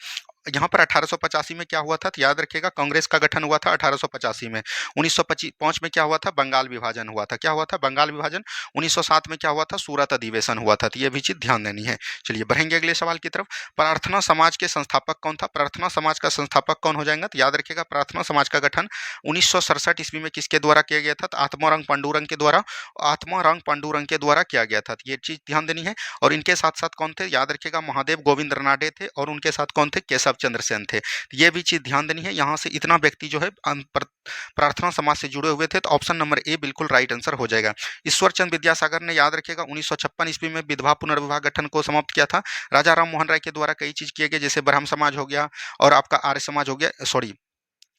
यहाँ पर 1885 में क्या हुआ था, तो याद रखिएगा कांग्रेस का गठन हुआ था 1885 में। 1905 में क्या हुआ था, बंगाल विभाजन हुआ था। क्या हुआ था, बंगाल विभाजन। 1907 में क्या हुआ था, सूरत अधिवेशन हुआ था। तो ये भी चीज ध्यान देनी है। चलिए बढ़ेंगे अगले सवाल की तरफ। प्रार्थना समाज के संस्थापक कौन था, प्रार्थना समाज का संस्थापक कौन हो जाएगा, तो याद रखिएगा प्रार्थना समाज का गठन 1967 ईस्वी में किसके द्वारा किया गया था, तो आत्माराम पांडुरंग के द्वारा, आत्माराम पांडुरंग के द्वारा किया गया था। तो ये चीज ध्यान देनी है। और इनके साथ साथ कौन थे, याद रखिएगा महादेव गोविंद रनाडे थे। और उनके साथ कौन थे, केशव चंद्र सेन थे। ये भी चीज ध्यान देनी है। यहाँ से इतना व्यक्ति जो है प्रार्थना समाज से जुड़े हुए थे। तो ऑप्शन नंबर ए बिल्कुल राइट आंसर हो जाएगा। ईश्वर चंद विद्यासागर ने याद रखिएगा 1956 ईस्वी में विधवा पुनर्विवाह गठन को समाप्त किया था। राजा राम मोहन राय के द्वारा कई चीज किए गए, जैसे ब्रह्म समाज हो गया और आपका आर्य समाज हो गया, सॉरी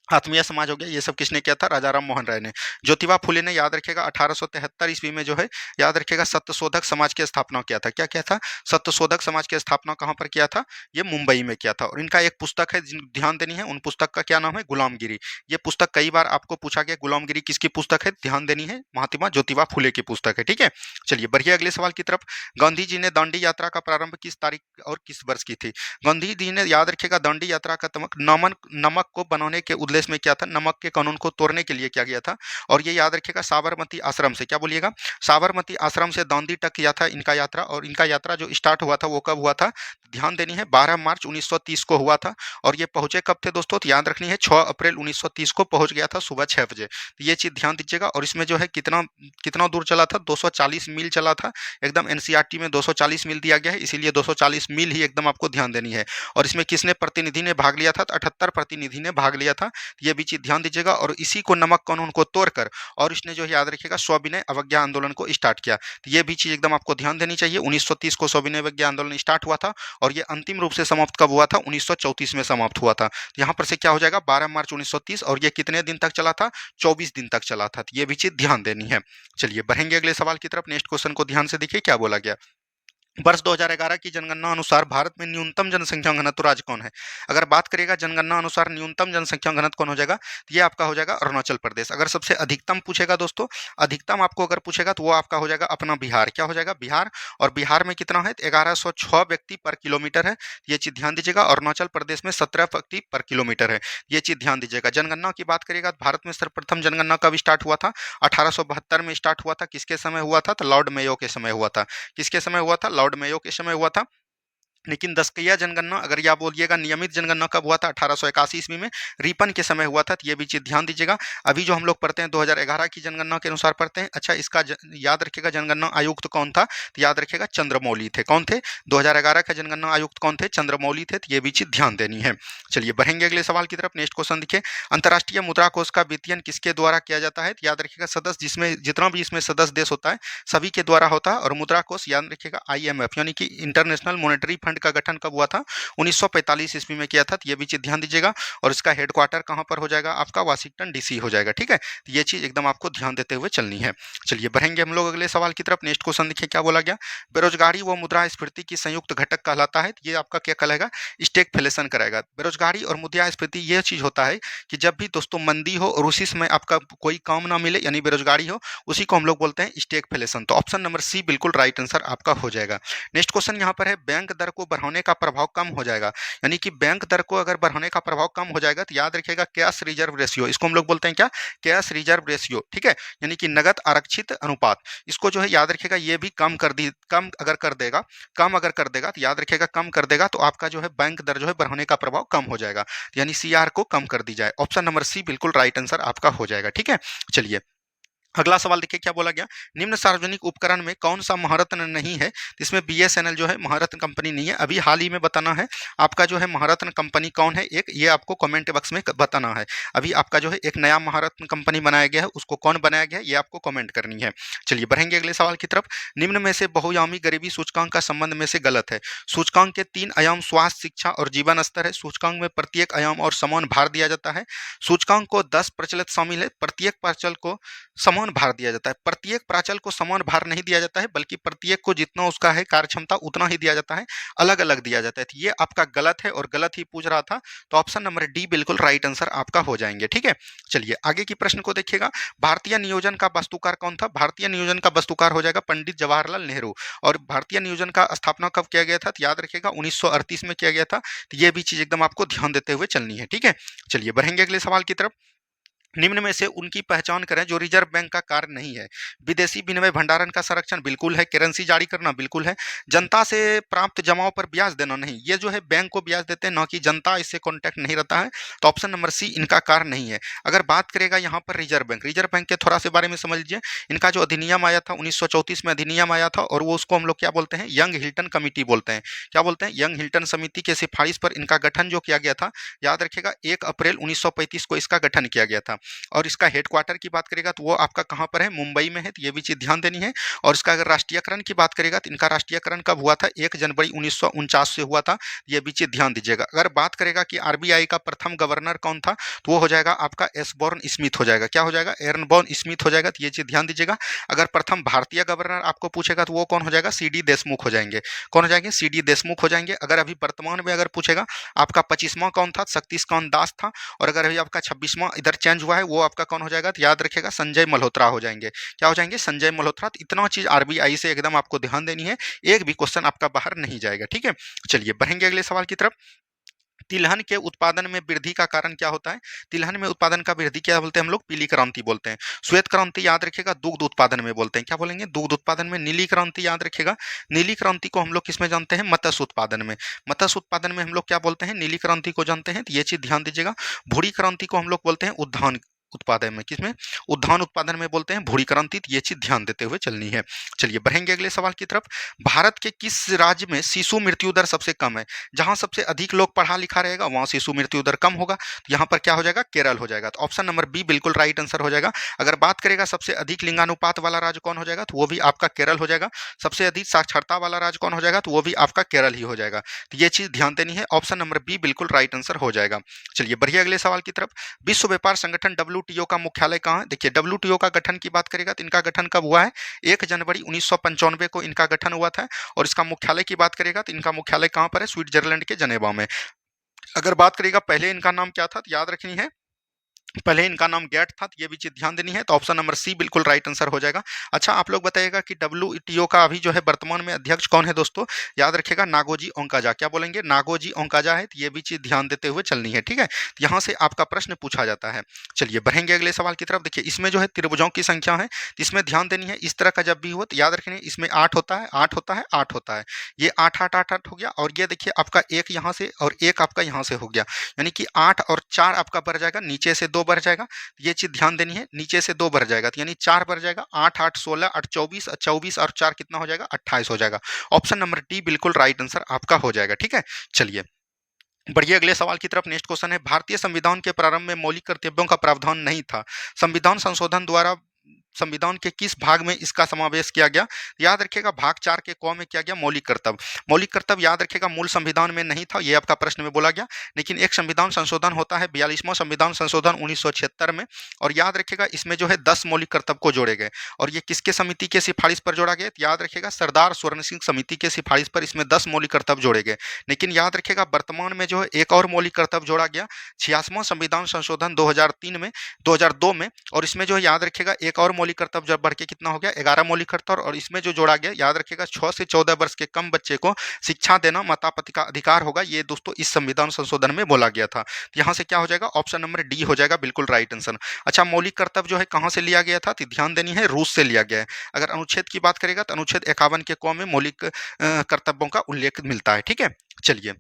आत्मीय समाज हो गया। ये सब किसने किया था, राजा राम मोहन राय ने। ज्योतिबा फुले ने याद रखिएगा 1873 ईस्वी में जो है याद रखिएगा सत्यशोधक समाज की स्थापना किया था। क्या किया था, सत्यशोधक समाज की स्थापना कहाँ पर किया था, ये मुंबई में किया था। और इनका एक पुस्तक है ध्यान देनी है, उन पुस्तक का क्या नाम है, गुलामगिरी। ये पुस्तक कई बार आपको पूछा गया, गुलामगिरी किसकी पुस्तक है, ध्यान देनी है, महात्मा ज्योतिबा फुले की पुस्तक है, ठीक है। चलिए बढ़िया अगले सवाल की तरफ। गांधी जी ने दांडी यात्रा का प्रारंभ किस तारीख और किस वर्ष की थी। गांधी जी ने याद रखिएगा दांडी यात्रा का नमक को बनाने के उद्देश्य प्रदेश में क्या था, नमक के कानून को तोड़ने के लिए किया गया था। और ये याद रखिएगा साबरमती आश्रम से, क्या बोलिएगा, साबरमती आश्रम से दांडी तक किया था इनका यात्रा। और इनका यात्रा जो स्टार्ट हुआ था वो कब हुआ था, ध्यान देनी है, 12 मार्च 1930 को हुआ था। और ये पहुंचे कब थे दोस्तों, तो याद रखनी है 6 अप्रैल 1930 को पहुंच गया था सुबह 6 बजे। तो ये चीज ध्यान दीजिएगा। और इसमें जो है कितना कितना दूर चला था, 240 मील चला था। एकदम एनसीईआरटी में 240 मील दिया गया है, इसीलिए 240 मील ही एकदम आपको ध्यान देनी है। और इसमें किसने प्रतिनिधि ने भाग लिया था, तो 78 प्रतिनिधि ने भाग लिया था। ये भी चीज ध्यान दीजिएगा। और इसी को नमक कानून को तोड़कर और इसने जो है याद रखिएगा सविनय अवज्ञा आंदोलन को स्टार्ट किया। तो ये भी चीज एकदम आपको ध्यान देनी चाहिए। 1930 को सविनय अवज्ञा आंदोलन स्टार्ट हुआ था और ये अंतिम रूप से समाप्त कब हुआ था, 1934 में समाप्त हुआ था। तो यहाँ पर से क्या हो जाएगा, 12 मार्च 1930। और ये कितने दिन तक चला था, 24 दिन तक चला था। तो ये भी चीज ध्यान देनी है। चलिए बढ़ेंगे अगले सवाल की तरफ। नेक्स्ट क्वेश्चन को ध्यान से देखिए क्या बोला गया। वर्ष 2011 की जनगणना अनुसार भारत में न्यूनतम जनसंख्या घनत्व राज्य कौन है। अगर बात करेगा जनगणना अनुसार न्यूनतम जनसंख्या घनत्व कौन हो जाएगा, तो ये आपका हो जाएगा अरुणाचल प्रदेश। अगर सबसे अधिकतम पूछेगा दोस्तों, अधिकतम आपको अगर पूछेगा तो वो आपका हो जाएगा अपना बिहार। क्या हो जाएगा, बिहार। और बिहार में कितना है, 1106 व्यक्ति पर किलोमीटर है। ये चीज ध्यान दीजिएगा। अरुणाचल प्रदेश में 17 व्यक्ति पर किलोमीटर है। ये चीज ध्यान दीजिएगा। जनगणना की बात करेगा तो भारत में सर्वप्रथम जनगणना कब स्टार्ट हुआ था, 1872 में स्टार्ट हुआ था। किसके समय हुआ था, तो लॉर्ड मेयो के समय हुआ था। किसके समय हुआ था, लॉर्ड मेयो के समय हुआ था। लेकिन दसकैया जनगणना अगर या बोलिएगा नियमित जनगणना कब हुआ था, 1881 ईस्वी में रिपन के समय हुआ था। तो ये भी चीज ध्यान दीजिएगा। अभी जो हम लोग पढ़ते हैं 2011 की जनगणना के अनुसार पढ़ते हैं। अच्छा, इसका याद रखिएगा जनगणना आयुक्त कौन था, तो याद रखिएगा चंद्रमौली थे। कौन थे, 2011 का जनगणना आयुक्त कौन थे, चंद्रमौली थे। तो ये भी चीज ध्यान देनी है। चलिए बढ़ेंगे अगले सवाल की तरफ। नेक्स्ट क्वेश्चन देखिए, अंतर्राष्ट्रीय मुद्रा कोष का वित्तीयन किसके द्वारा किया जाता है। तो याद रखिएगा सदस्य, जिसमें जितना भी इसमें सदस्य देश होता है सभी के द्वारा होता है। और मुद्रा कोष याद रखिएगा IMF यानी कि इंटरनेशनल मॉनेटरी फंड का गठन कब हुआ था, 1945 ईस्वी में किया था। तो ये भी चीज ध्यान दीजिएगा। और इसका हेडक्वार्टर कहाँ पर हो जाएगा, आपका वाशिंगटन DC हो जाएगा। ठीक है, तो ये चीज एकदम आपको ध्यान देते हुए चलनी है। चलिए बढ़ेंगे हम लोग अगले सवाल की तरफ। नेक्स्ट क्वेश्चन देखिए क्या बोला गया, बेरोजगारी व मुद्रास्फीति की संयुक्त घटक कहलाता है। ये आपका क्या कहलाएगा, स्टैगफ्लेशन कराएगा। बेरोजगारी और मुद्रास्फीति ये चीज होता है कि जब भी दोस्तों मंदी हो और उसी समय आपका कोई काम ना मिले यानी बेरोजगारी हो, उसी को हम लोग बोलते हैं स्टैगफ्लेशन। तो ऑप्शन नंबर सी बिल्कुल राइट आंसर आपका हो जाएगा। नेक्स्ट क्वेश्चन यहाँ पर है, बैंक दर को बढ़ाने का प्रभाव कम हो जाएगा। यानी कि बैंक दर को अगर बढ़ाने का प्रभाव कम हो जाएगा तो याद रखिएगा कैश रिजर्व रेशियो, इसको हम लोग बोलते हैं क्या, कैश रिजर्व रेशियो। ठीक है, यानी कि नगद आरक्षित अनुपात। इसको जो है याद रखिएगा ये भी कम अगर कर देगा तो याद रखिएगा कम कर देगा तो आपका जो है बैंक दर जो है बढ़ाने का प्रभाव कम हो जाएगा। यानी CR को कम कर दी जाए। ऑप्शन नंबर सी बिल्कुल राइट आंसर आपका हो जाएगा। ठीक है, चलिए अगला सवाल देखिए क्या बोला गया, निम्न सार्वजनिक उपकरण में कौन सा महारत्न नहीं है। इसमें BSNL जो है महारत्न कंपनी नहीं है। अभी हाल ही में बताना है आपका जो है महारत्न कंपनी कौन है एक, ये आपको कमेंट बॉक्स में बताना है। अभी आपका जो है एक नया महारत्न कंपनी बनाया गया है, उसको कौन बनाया गया है ये आपको कमेंट करनी है। चलिए बढ़ेंगे अगले सवाल की तरफ। निम्न में से बहुआयामी गरीबी सूचकांक का संबंध में से गलत है। सूचकांक के 3 आयाम स्वास्थ्य, शिक्षा और जीवन स्तर है। सूचकांक में प्रत्येक आयाम और समान भार दिया जाता है। सूचकांक को 10 प्रचलित शामिल है। प्रत्येक प्रचल को समान भार दिया जाता है। प्रत्येक प्राचल को समान भार नहीं दिया जाता है, बल्कि प्रत्येक को जितना उसका है कार्य क्षमता उतना ही दिया जाता है, अलग अलग दिया जाता है। तो ये आपका गलत है और गलत ही पूछ रहा था। तो ऑप्शन नंबर डी बिल्कुल राइट आंसर आपका हो जाएंगे। ठीक है, चलिए आगे की प्रश्न को देखिएगा। भारतीय नियोजन का वास्तुकार कौन था। भारतीय नियोजन का वास्तुकार हो जाएगा पंडित जवाहरलाल नेहरू। और भारतीय नियोजन का स्थापना कब किया गया था, तो याद रखिएगा 1938 में किया गया था। तो ये भी चीज एकदम आपको ध्यान देते हुए चलनी है। ठीक है, चलिए बढ़ेंगे अगले सवाल की तरफ। निम्न में से उनकी पहचान करें जो रिजर्व बैंक का कार्य नहीं है। विदेशी विनिमय भंडारण का संरक्षण बिल्कुल है। करेंसी जारी करना बिल्कुल है। जनता से प्राप्त जमाओं पर ब्याज देना नहीं, ये जो है बैंक को ब्याज देते हैं, ना कि जनता इससे कॉन्टैक्ट नहीं रहता है। तो ऑप्शन नंबर सी इनका कार्य नहीं है। अगर बात करेगा यहाँ पर रिजर्व बैंक के थोड़ा से बारे में समझ लीजिए। इनका जो अधिनियम आया था 1934 में अधिनियम आया था, और वो उसको हम लोग क्या बोलते हैं, यंग हिल्टन कमेटी बोलते हैं। क्या बोलते हैं, यंग हिल्टन समिति के सिफारिश पर इनका गठन जो किया गया था, याद रखिएगा 1 अप्रैल 1935 को इसका गठन किया गया था। और इसका हेडक्वार्टर की बात करेगा तो वो आपका कहाँ पर है, मुंबई में है। तो ये भी चीज ध्यान देनी है। और इसका अगर राष्ट्रीयकरण की बात करेगा तो इनका राष्ट्रीयकरण कब हुआ था, 1 जनवरी 1949 से हुआ था। ये भी चीज ध्यान दीजिएगा। अगर बात करेगा कि RBI का प्रथम गवर्नर कौन था, तो वो हो जाएगा आपका एसबॉर्न स्मिथ हो जाएगा। क्या हो जाएगा, एरनबॉर्न स्मिथ हो जाएगा। तो ये चीज ध्यान दीजिएगा। अगर प्रथम भारतीय गवर्नर आपको पूछेगा तो वो कौन हो जाएगा, CD देशमुख हो जाएंगे। कौन हो जाएंगे, CD देशमुख हो जाएंगे। अगर अभी वर्तमान में अगर पूछेगा आपका 25वां कौन था, शक्तिकांत दास था। और अगर अभी आपका 26वां इधर चेंज हुआ है, वो आपका कौन हो जाएगा, तो याद रखिएगा संजय मल्होत्रा हो जाएंगे। क्या हो जाएंगे, संजय मल्होत्रा। तो इतना चीज RBI से एकदम आपको ध्यान देनी है, एक भी क्वेश्चन आपका बाहर नहीं जाएगा। ठीक है, चलिए बढ़ेंगे अगले सवाल की तरफ। तिलहन के उत्पादन में वृद्धि का कारण क्या होता है? तिलहन में उत्पादन का वृद्धि क्या बोलते हैं हम लोग? पीली क्रांति बोलते हैं। श्वेत क्रांति याद रखिएगा दुग्ध उत्पादन में बोलते हैं। क्या बोलेंगे? दुग्ध उत्पादन में। नीली क्रांति याद रखिएगा, नीली क्रांति को हम लोग किसमें जानते हैं? मत्स्य उत्पादन में। मत्स्य उत्पादन में हम लोग क्या बोलते हैं? नीली क्रांति को जानते हैं, तो ये चीज ध्यान दीजिएगा। भूरी क्रांति को हम लोग बोलते हैं उद्यान उत्पादन में। किसमें? उद्यान उत्पादन में बोलते हैं भूरी क्रांति, तो ये चीज ध्यान देते हुए चलनी है। चलिए बढ़ेंगे अगले सवाल की तरफ। भारत के किस राज्य में शिशु मृत्यु दर सबसे कम है? जहां सबसे अधिक लोग पढ़ा लिखा रहेगा वहां शिशु मृत्यु दर कम होगा, तो यहाँ पर क्या हो जाएगा? केरल हो जाएगा। तो ऑप्शन नंबर बी बिल्कुल राइट आंसर हो जाएगा। अगर बात करेगा सबसे अधिक लिंगानुपात वाला राज्य कौन हो जाएगा, तो वो भी आपका केरल हो जाएगा। सबसे अधिक साक्षरता वाला राज्य कौन हो जाएगा, तो वो भी आपका केरल ही हो जाएगा। तो ये चीज ध्यान देनी है, ऑप्शन नंबर बी बिल्कुल राइट आंसर हो जाएगा। चलिए बढ़िए अगले सवाल की तरफ। विश्व व्यापार संगठन WTO का मुख्यालय कहाँ है? देखिए WTO का गठन की बात करेगा तो इनका गठन कब हुआ है? 1 जनवरी 1995 को इनका गठन हुआ था। और इसका मुख्यालय की बात करेगा तो इनका मुख्यालय कहाँ पर है? स्विट्जरलैंड के जनेवा में। अगर बात करेगा पहले इनका नाम क्या था, तो याद रखनी है पहले इनका नाम गेट था, तो ये भी चीज ध्यान देनी है। तो ऑप्शन नंबर सी बिल्कुल राइट आंसर हो जाएगा। अच्छा आप लोग बताइएगा कि WTO का अभी जो है वर्तमान में अध्यक्ष कौन है दोस्तों? याद रखिएगा नागोजी ओंकाजा। क्या बोलेंगे? नागोजी ओंकाजा है, तो ये भी चीज ध्यान देते हुए चलनी है, ठीक है। तो यहाँ से आपका प्रश्न पूछा जाता है। चलिए बढ़ेंगे अगले सवाल की तरफ। देखिए इसमें जो है त्रिभुजों की संख्या है, तो इसमें ध्यान देनी है। इस तरह का जब भी हो तो याद रखिए इसमें 8 होता है, 8 होता है, 8 होता है। ये 8 8 8 8 हो गया, और ये देखिए आपका एक यहाँ से और एक आपका यहाँ से हो गया, यानी कि 8 और 4 आपका बढ़ जाएगा, नीचे से 2 बढ़ जाएगा। ये चीज ध्यान देनी है, नीचे से 2 बढ़ जाएगा, तो यानी 4 बढ़ जाएगा। 8 8 16 8 24, 24 और 4 कितना हो जाएगा? 28 हो जाएगा। ऑप्शन नंबर डी बिल्कुल राइट आंसर आपका हो जाएगा, ठीक है। चलिए बढ़िए अगले सवाल की तरफ। नेक्स्ट क्वेश्चन है, भारतीय संविधान के प्रारंभ में मौलिक कर्तव्यों का प्रावधान नहीं था। संविधान संशोधन द्वारा संविधान के किस भाग में इसका समावेश किया गया? याद रखिएगा भाग 4 के क में किया गया मौलिक कर्तव्य। मौलिक कर्तव्य याद रखिएगा मूल संविधान में नहीं था, ये आपका प्रश्न में बोला गया। लेकिन एक संविधान संशोधन होता है 42वां संविधान संशोधन 1976 में, और याद रखिएगा इसमें जो है 10 मौलिक कर्तव्य को जोड़े गए। और ये किसके समिति के सिफारिश पर जोड़ा गया? याद रखिएगा सरदार स्वर्ण सिंह समिति के सिफारिश पर इसमें 10 मौलिक कर्तव्य जोड़े गए। लेकिन याद रखिएगा वर्तमान में जो है एक और मौलिक कर्तव्य जोड़ा गया 86वां संविधान संशोधन 2002 में, और इसमें जो है याद रखिएगा एक और मौलिक कर्तव्य जब बढ़ के कितना हो गया? 11 मौलिक कर्तव्य। और इसमें जो जोड़ा गया याद रखिएगा 6 से 14 वर्ष के कम बच्चे को शिक्षा देना माता पिता का अधिकार होगा, ये दोस्तों इस संविधान संशोधन में बोला गया था। तो यहाँ से क्या हो जाएगा? ऑप्शन नंबर डी हो जाएगा बिल्कुल राइट आंसर। अच्छा मौलिक कर्तव्य जो है कहाँ से लिया गया था? तो ध्यान देनी है रूस से लिया गया है। अगर अनुच्छेद की बात करेगा तो अनुच्छेद 51 के क में मौलिक कर्तव्यों का उल्लेख मिलता है, ठीक है। चलिए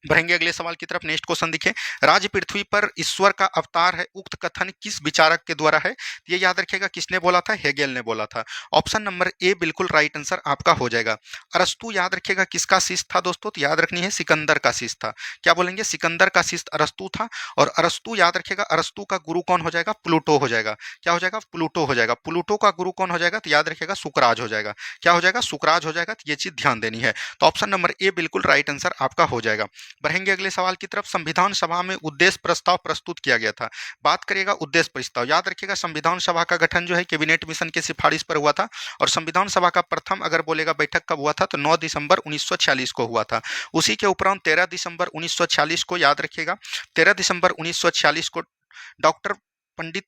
बढ़ेंगे अगले सवाल की तरफ। नेक्स्ट क्वेश्चन देखिए, राज्य पृथ्वी पर ईश्वर का अवतार है, उक्त कथन किस विचारक के द्वारा है? ये याद रखिएगा किसने बोला था? हेगेल ने बोला था। ऑप्शन नंबर ए बिल्कुल राइट आंसर आपका हो जाएगा। अरस्तु याद रखिएगा किसका शिष्य था दोस्तों? तो याद रखनी है सिकंदर का शिष्य था। क्या बोलेंगे? सिकंदर का शिष्य अरस्तु था। और अरस्तु याद रखिएगा अरस्तु का गुरु कौन हो जाएगा? प्लूटो हो जाएगा। क्या हो जाएगा? प्लूटो हो जाएगा। प्लूटो का गुरु कौन हो जाएगा? तो याद रखिएगा सुकराज हो जाएगा। क्या हो जाएगा? सुकराज हो जाएगा। तो ये चीज ध्यान देनी है। तो ऑप्शन नंबर ए बिल्कुल राइट आंसर आपका हो जाएगा। बढ़ेंगे अगले सवाल की तरफ। संविधान सभा में उद्देश्य प्रस्ताव प्रस्तुत किया गया था। बात करिएगा उद्देश्य प्रस्ताव, याद रखिएगा संविधान सभा का गठन जो है कैबिनेट मिशन के सिफारिश पर हुआ था। और संविधान सभा का प्रथम अगर बोलेगा बैठक कब हुआ था? तो 9 दिसंबर 1946 को हुआ था। उसी के उपरांत 13 दिसंबर 1946 को याद रखिएगा 13 दिसंबर 1946 को डॉक्टर पंडित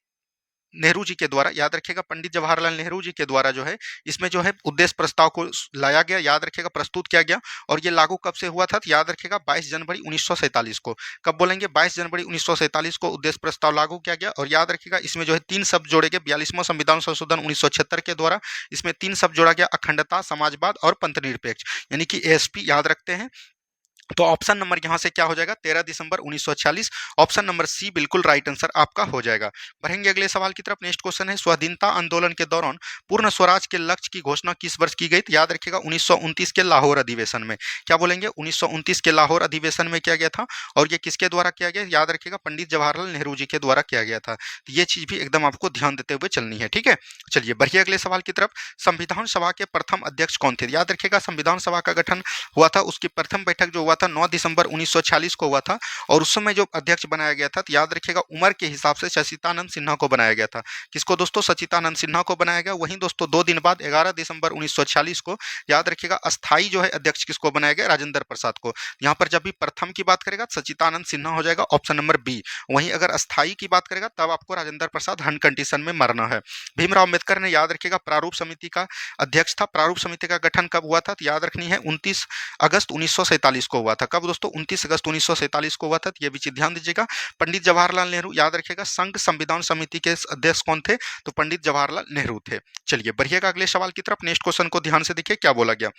नेहरू जी के द्वारा, याद रखिएगा पंडित जवाहरलाल नेहरू जी के द्वारा जो है इसमें जो है उद्देश्य प्रस्ताव को लाया गया, याद रखिएगा प्रस्तुत किया गया। और ये लागू कब से हुआ था? तो याद रखिएगा 22 जनवरी 1947 को। कब बोलेंगे? 22 जनवरी 1947 को उद्देश्य प्रस्ताव लागू किया गया। और याद रखिएगा इसमें जो है 3 शब्द जोड़े गए 42वां संविधान संशोधन 1976 के द्वारा। इसमें 3 शब्द जोड़ा गया, अखंडता, समाजवाद और पंथनिरपेक्ष, यानी कि ASP याद रखते हैं। तो ऑप्शन नंबर यहां से क्या हो जाएगा? 13 दिसंबर 1946। ऑप्शन नंबर सी बिल्कुल राइट आंसर आपका हो जाएगा। बढ़ेंगे अगले सवाल की तरफ। नेक्स्ट क्वेश्चन है, स्वाधीनता आंदोलन के दौरान पूर्ण स्वराज के लक्ष्य की घोषणा किस वर्ष की गई? तो याद रखिएगा 1929 के लाहौर अधिवेशन में। क्या बोलेंगे? 1929 के लाहौर अधिवेशन में किया गया था। और ये किसके द्वारा किया गया? याद रखिएगा पंडित जवाहरलाल नेहरू जी के द्वारा किया गया था। तो ये चीज भी एकदम आपको ध्यान देते हुए चलनी है, ठीक है। चलिए बढ़िए अगले सवाल की तरफ। संविधान सभा के प्रथम अध्यक्ष कौन थे? याद रखिएगा संविधान सभा का गठन हुआ था, उसकी प्रथम बैठक जो हुआ था 9 दिसंबर 1946 को हुआ था। और उस समय जो अध्यक्ष बनाया गया था, तो याद रखिएगा उम्र के हिसाब से सचिदानंद सिन्हा को बनाया गया था। किसको दोस्तों? सचिदानंद सिन्हा को बनाया गया। वहीं दोस्तों 2 दिन बाद 11 दिसंबर 1946 को याद रखिएगा अस्थाई जो है अध्यक्ष किसको बनाया गया? राजेंद्र प्रसाद को। यहाँ पर जब भी प्रथम की बात करेगा सचिदानंद सिन्हा हो जाएगा, ऑप्शन नंबर बी। वहीं अगर अस्थाई की बात करेगा तब आपको राजेंद्र प्रसाद हंड कंडीशन में मरना है। भीमराव अम्बेडकर ने याद रखिएगा प्रारूप समिति का अध्यक्ष था। प्रारूप समिति का गठन कब हुआ था? तो याद रखनी है 29 अगस्त 1947 को हुआ हुआ था। कब दोस्तों? 29 अगस्त 1947 को हुआ था, तो ये भी चीज ध्यान दीजिएगा। पंडित जवाहरलाल नेहरू, याद रखिएगा। संघ संविधान समिति के अध्यक्ष कौन थे? तो पंडित जवाहरलाल नेहरू थे। चलिए बढ़िएगा अगले सवाल की तरफ। नेक्स्ट क्वेश्चन को ध्यान से देखिए क्या बोला गया।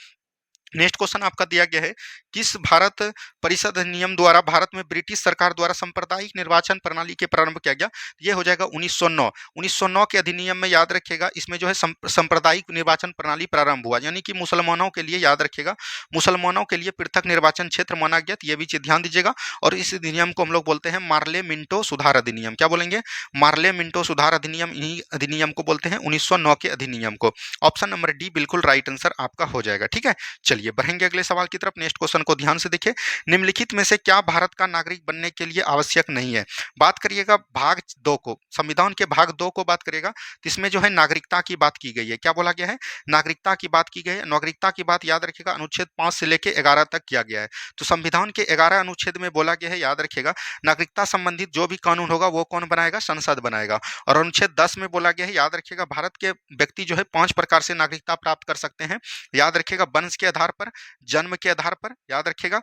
नेक्स्ट क्वेश्चन आपका दिया गया है, किस भारत परिषद अधिनियम द्वारा भारत में ब्रिटिश सरकार द्वारा सांप्रदायिक निर्वाचन प्रणाली के प्रारंभ किया गया? ये हो जाएगा 1909। 1909 के अधिनियम में याद रखिएगा, इसमें जो है सांप्रदायिक निर्वाचन प्रणाली प्रारंभ हुआ, यानी कि मुसलमानों के लिए, याद रखिएगा, मुसलमानों के लिए पृथक निर्वाचन क्षेत्र माना गया। ये भी चीज ध्यान दीजिएगा। और इस अधिनियम को हम लोग बोलते हैं मार्ले मिंटो सुधार अधिनियम। क्या बोलेंगे? मार्ले मिंटो सुधार अधिनियम। इन्हीं अधिनियम को बोलते हैं 1909 के अधिनियम को। ऑप्शन नंबर डी बिल्कुल राइट आंसर आपका हो जाएगा। ठीक है, चलिए बढ़ेंगे अगले सवाल की तरफ। नेक्स्ट क्वेश्चन को ध्यान से देखिए। निम्नलिखित में से क्या भारत का नागरिक बनने के लिए आवश्यक नहीं है? बात करिएगा भाग 2 को, संविधान के भाग 2 को बात करेगा, तो इसमें जो है नागरिकता की बात की गई है। क्या बोला गया है? नागरिकता की बात की गई है। नागरिकता की बात याद रखिएगा अनुच्छेद 5 से लेकर 11 तक किया गया है। तो संविधान के 11 अनुच्छेद में बोला गया है, याद रखिएगा, नागरिकता संबंधित जो भी कानून होगा वो कौन बनाएगा? संसद बनाएगा। और अनुच्छेद 10 में बोला गया है, याद रखिएगा, भारत के व्यक्ति जो है 5 प्रकार से नागरिकता प्राप्त कर सकते हैं। याद रखिएगा, वंश के आधार पर, जन्म के आधार पर, याद रखिएगा,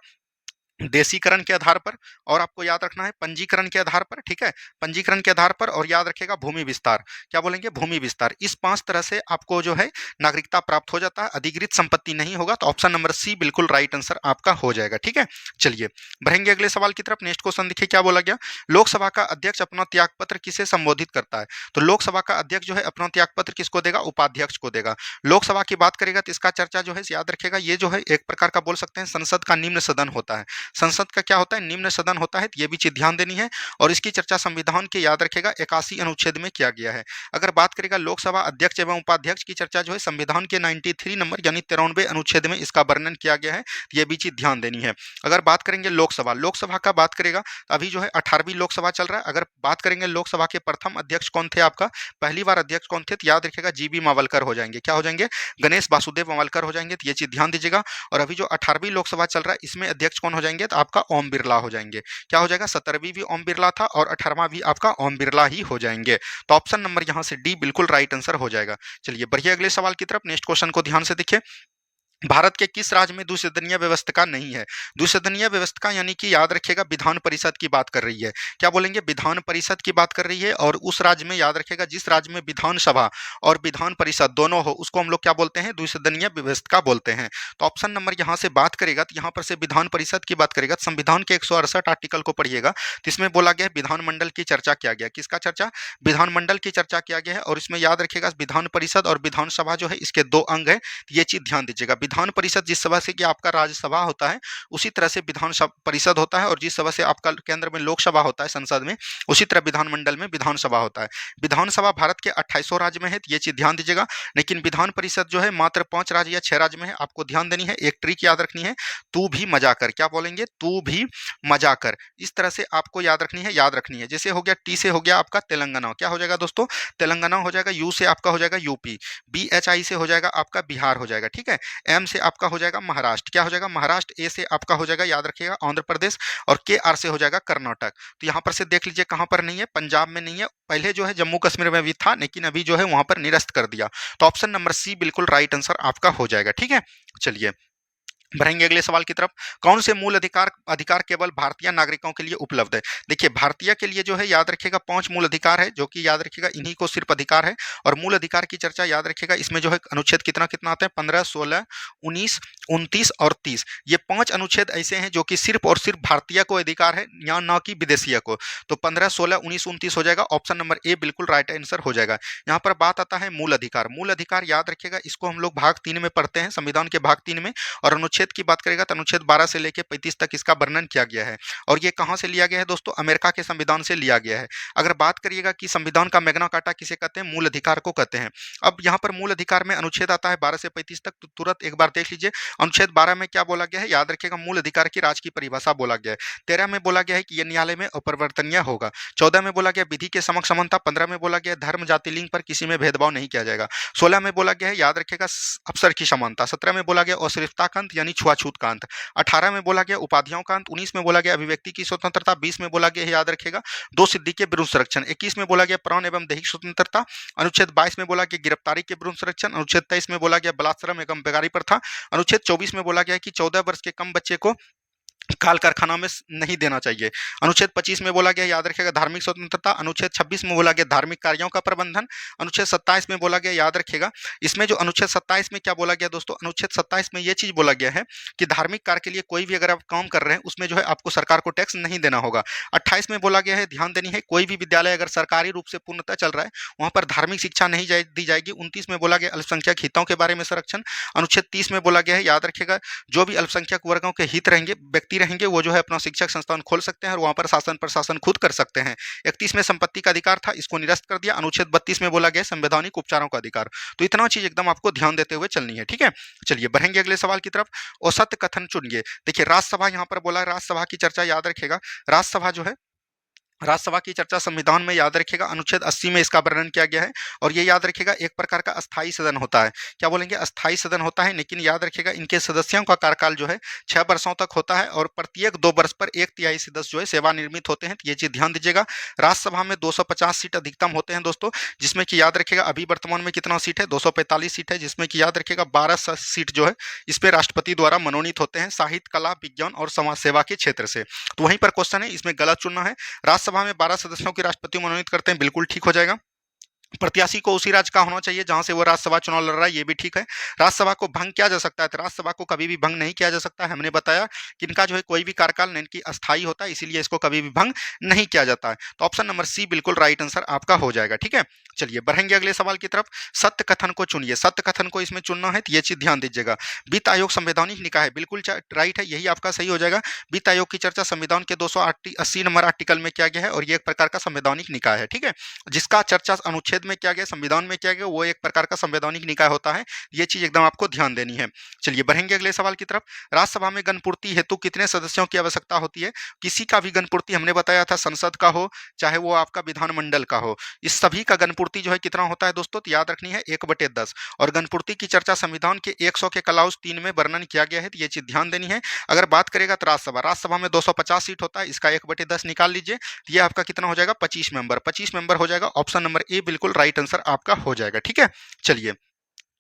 देशीकरण के आधार पर, और आपको याद रखना है पंजीकरण के आधार पर। ठीक है, पंजीकरण के आधार पर, और याद रखिएगा भूमि विस्तार। क्या बोलेंगे? भूमि विस्तार। इस 5 तरह से आपको जो है नागरिकता प्राप्त हो जाता है। अधिकृत संपत्ति नहीं होगा। तो ऑप्शन नंबर सी बिल्कुल राइट आंसर आपका हो जाएगा। ठीक है, चलिए बढ़ेंगे अगले सवाल की तरफ। नेक्स्ट क्वेश्चन देखिए क्या बोला गया। लोकसभा का अध्यक्ष अपना त्यागपत्र किसे संबोधित करता है? तो लोकसभा का अध्यक्ष जो है अपना त्यागपत्र किसको देगा? उपाध्यक्ष को देगा। लोकसभा की बात करेगा तो इसका चर्चा जो है, याद रखिएगा, ये जो है एक प्रकार का बोल सकते हैं संसद का निम्न सदन होता है। संसद का क्या होता है? निम्न सदन होता है। तो ये भी चीज ध्यान देनी है। और इसकी चर्चा संविधान के, याद रखेगा, 81 अनुच्छेद में किया गया है। अगर बात करेगा लोकसभा अध्यक्ष एवं उपाध्यक्ष की चर्चा जो है संविधान के 93 नंबर यानी 93वें अनुच्छेद में इसका वर्णन किया गया है। ये भी चीज ध्यान देनी है। अगर बात करेंगे लोकसभा, लोकसभा का बात करेगा तो अभी जो है 18वीं लोकसभा चल रहा है। अगर बात करेंगे लोकसभा के प्रथम अध्यक्ष कौन थे आपका? पहली बार अध्यक्ष कौन थे? तो याद रखिएगा जीबी मावलकर हो जाएंगे। क्या हो जाएंगे? गणेश वासुदेव मावलकर हो जाएंगे। तो ये चीज ध्यान दीजिएगा। और अभी जो 18वीं लोकसभा चल रहा है इसमें अध्यक्ष कौन हो जाएंगे? तो आपका ओम बिरला हो जाएंगे। क्या हो जाएगा? 17वीं भी ओम बिरला था और 18वां भी आपका ओम बिरला ही हो जाएंगे। तो ऑप्शन नंबर यहां से डी बिल्कुल राइट आंसर हो जाएगा। चलिए बढ़िए अगले सवाल की तरफ। नेक्स्ट क्वेश्चन को ध्यान से देखिए। भारत के किस राज्य में द्विसदनीय व्यवस्था नहीं है? द्विसदनीय व्यवस्था यानी कि याद रखिएगा विधान परिषद की बात कर रही है। क्या बोलेंगे? विधान परिषद की बात कर रही है। और उस राज्य में, याद रखिएगा, जिस राज्य में विधानसभा और विधान परिषद दोनों हो उसको हम लोग क्या बोलते हैं? द्विसदनीय व्यवस्था बोलते हैं। तो ऑप्शन नंबर यहाँ से बात करेगा तो यहाँ पर से विधान परिषद की बात करेगा। संविधान के 168 आर्टिकल को पढ़िएगा तो इसमें बोला गया है विधानमंडल की चर्चा किया गया। किसका चर्चा? विधानमंडल की चर्चा किया गया है। और इसमें याद रखिएगा विधान परिषद और विधानसभा जो है इसके 2 अंग है। ये चीज ध्यान दीजिएगा। विधान परिषद जिस सभा से कि आपका राज्यसभा होता है उसी तरह से विधान परिषद होता है। और जिस सभा से आपका केंद्र में लोकसभा होता है संसद में, उसी तरह विधानमंडल में विधानसभा होता है। विधानसभा भारत के 28 राज्य में है। ये चीज ध्यान दीजिएगा। लेकिन विधान परिषद जो है मात्र 5 राज्य या 6 राज्य में है। आपको ध्यान देनी है, एक ट्रिक याद रखनी है, तू भी मजा कर। क्या बोलेंगे? तू भी मजा कर। इस तरह से आपको याद रखनी है, याद रखनी है। जैसे हो गया टी से हो गया आपका तेलंगाना। क्या हो जाएगा दोस्तों? तेलंगाना हो जाएगा। यू से आपका हो जाएगा यूपी। BHI से हो जाएगा आपका बिहार हो जाएगा। ठीक है, M से आपका हो जाएगा महाराष्ट्र। क्या हो जाएगा? महाराष्ट्र। A से आपका हो जाएगा, याद रखिएगा, आंध्र प्रदेश। और KR से हो जाएगा कर्नाटक। तो यहाँ पर से देख लीजिए कहाँ पर नहीं है, पंजाब में नहीं है। पहले जो है जम्मू कश्मीर में भी था लेकिन अभी जो है वहां पर निरस्त कर दिया। तो ऑप्शन नंबर सी बिल्कुल राइट आंसर आपका हो जाएगा। ठीक है, चलिए बढ़ेंगे अगले सवाल की तरफ। कौन से मूल अधिकार अधिकार केवल भारतीय नागरिकों के लिए उपलब्ध है? देखिए भारतीय के लिए जो है याद रखिएगा 5 मूल अधिकार है, जो कि याद रखिएगा इन्हीं को सिर्फ अधिकार है। और मूल अधिकार की चर्चा याद रखिएगा इसमें जो है अनुच्छेद कितना कितना आते हैं? 15, 16, 19, 29 और 30। ये 5 अनुच्छेद ऐसे हैं जो कि सिर्फ और सिर्फ भारतीय को अधिकार है, या ना कि विदेशीय को। तो 15, 16, 19, 29 हो जाएगा। ऑप्शन नंबर ए बिल्कुल राइट आंसर हो जाएगा। यहाँ पर बात आता है मूल अधिकार। मूल अधिकार याद रखिएगा इसको हम लोग भाग 3 में पढ़ते हैं, संविधान के भाग 3 में। और अनुच्छेद की बात करेगा तो अनुच्छेद 12 से लेकर 35 तक इसका वर्णन किया गया है। और ये कहां से लिया गया है दोस्तों? अमेरिका के संविधान से लिया गया है। अगर बात करिएगा कि संविधान का मैग्ना कार्टा किसे कहते हैं? मूल अधिकार को कहते हैं। अब यहाँ पर मूल अधिकार में अनुच्छेद आता है 12 से 35 तक, तो तुरंत एक बार देख लीजिए अनुच्छेद 12 में क्या बोला गया है। याद रखिएगा मूल अधिकार की राज्य की परिभाषा बोला गया है। 13 में बोला गया है कि यह न्यायालय में अपरिवर्तनीय होगा। 14 में बोला गया विधि के समक्ष समानता। 15 में बोला गया धर्म जाति लिंग पर किसी में भेदभाव नहीं किया जाएगा। 16 में बोला गया है याद रखिएगा अवसर की समानता। 17 में बोला गया अश्लीलता का अंत यानी छुआछूत का अंत। 18 में बोला गया उपाधियों का अंत। 19 में बोला गया अभिव्यक्ति की स्वतंत्रता। 20 में बोला गया याद रखेगा 2 सिद्धि के विरुद्ध संरक्षण। 21 में बोला गया प्राण एवं दैहिक स्वतंत्रता। अनुच्छेद 22 में बोला गया गिरफ्तारी के विरुद्ध संरक्षण। अनुच्छेद 23 में बोला गया बलात्संग एवं बेगारी प्रथा। अनुच्छेद 24 में बोला गया कि 14 वर्ष के कम बच्चे को काल कारखाना में नहीं देना चाहिए। अनुच्छेद 25 में बोला गया, याद रखिएगा, धार्मिक स्वतंत्रता। अनुच्छेद 26 में बोला गया धार्मिक कार्यों का प्रबंधन। अनुच्छेद 27 में बोला गया, याद रखिएगा, इसमें जो अनुच्छेद 27 में क्या बोला गया दोस्तों, अनुच्छेद 27 में ये चीज बोला गया है कि धार्मिक कार्य के लिए कोई भी अगर आप काम कर रहे हैं उसमें जो है आपको सरकार को टैक्स नहीं देना होगा। 28 में बोला गया है, ध्यान देनी है, कोई भी विद्यालय अगर सरकारी रूप से पूर्णतः चल रहा है वहां पर धार्मिक शिक्षा नहीं दी जाएगी। 29 में बोला गया अल्पसंख्यक हितों के बारे में संरक्षण। अनुच्छेद 30 में बोला गया है, याद रखिएगा, जो भी अल्पसंख्यक वर्गों के हित रहेंगे, व्यक्ति रहेंगे, वो जो है अपना शिक्षक संस्थान खोल सकते हैं और वहां पर शासन प्रशासन खुद कर सकते हैं। 31 में संपत्ति का अधिकार था, इसको निरस्त कर दिया। अनुच्छेद 32 में बोला गया संवैधानिक उपचारों का अधिकार। तो इतना चीज एकदम आपको ध्यान देते हुए चलनी है, ठीक है। चलिए बढ़ेंगे अगले सवाल की तरफ। औसत कथन चुनिए। देखिए राज्यसभा यहाँ पर बोला है, राज्यसभा की चर्चा याद रखेगा, राज्यसभा जो है, राज्यसभा की चर्चा संविधान में याद रखिएगा अनुच्छेद 80 में इसका वर्णन किया गया है। और ये याद रखिएगा एक प्रकार का अस्थायी सदन होता है। क्या बोलेंगे, अस्थायी सदन होता है, लेकिन याद रखिएगा इनके सदस्यों का कार्यकाल जो है 6 वर्षों तक होता है और प्रत्येक 2 वर्ष पर 1/3 सदस्य जो है सेवानिवृत्त होते हैं। तो ये चीज ध्यान दीजिएगा। राज्यसभा में 250 सीट अधिकतम होते हैं दोस्तों, जिसमें कि याद रखिएगा अभी वर्तमान में कितना सीट है, 245 सीट है, जिसमें कि याद रखिएगा 12 सीट जो है इस पे राष्ट्रपति द्वारा मनोनीत होते हैं साहित्य, कला, विज्ञान और समाज सेवा के क्षेत्र से। तो वहीं पर क्वेश्चन है, इसमें गलत चुनना है। राज्यसभा में 12 सदस्यों की राष्ट्रपति मनोनीत करते हैं, बिल्कुल ठीक हो जाएगा। प्रत्याशी को उसी राज्य का होना चाहिए जहां से वो राज्यसभा चुनाव लड़ रहा है, ये भी ठीक है। राज्यसभा को भंग किया जा सकता है, तो राज्यसभा को कभी भी भंग नहीं किया जा सकता है। हमने बताया कि इनका जो है कोई भी कार्यकाल इनकी अस्थायी होता है, इसीलिए इसको कभी भी भंग नहीं किया जाता है। तो ऑप्शन नंबर सी बिल्कुल राइट आंसर आपका हो जाएगा, ठीक है। चलिए बढ़ेंगे अगले सवाल की तरफ। सत्य कथन को चुनिए। सत्य कथन को इसमें चुनना है, तो ये चीज ध्यान दीजिएगा। वित्त आयोग संवैधानिक निकाय है, बिल्कुल राइट है, यही आपका सही हो जाएगा। वित्त आयोग की चर्चा संविधान के 280 नंबर आर्टिकल में किया गया है और ये एक प्रकार का संवैधानिक निकाय है, ठीक है। जिसका चर्चा अनुच्छेद में किया गया, संविधान में किया गया, वो एक प्रकार का संवैधानिक निकाय होता है। ये चीज एकदम आपको ध्यान देनी है। चलिए बढ़ेंगे अगले सवाल की तरफ। राज्यसभा में गणपूर्ति हेतु कितने सदस्यों की आवश्यकता होती है। किसी का भी गणपूर्ति हमने बताया था, संसद का हो चाहे वो आपका विधानमंडल का हो, इस सभी का गणपूर्ति जो है कितना होता है दोस्तों, तो याद रखनी है 1/10। और गणपूर्ति की चर्चा संविधान के 100 के क्लाउज 3 में वर्णन किया गया है, तो ये चीज ध्यान देनी है। अगर बात करेगा तो राज्यसभा में 250 सीट होता है, इसका 1/10 निकाल लीजिए, तो ये आपका कितना हो जाएगा, 25 मेंबर। 25 मेंबर हो जाएगा। ऑप्शन नंबर ए बिल्कुल राइट आंसर आपका हो जाएगा, ठीक है। चलिए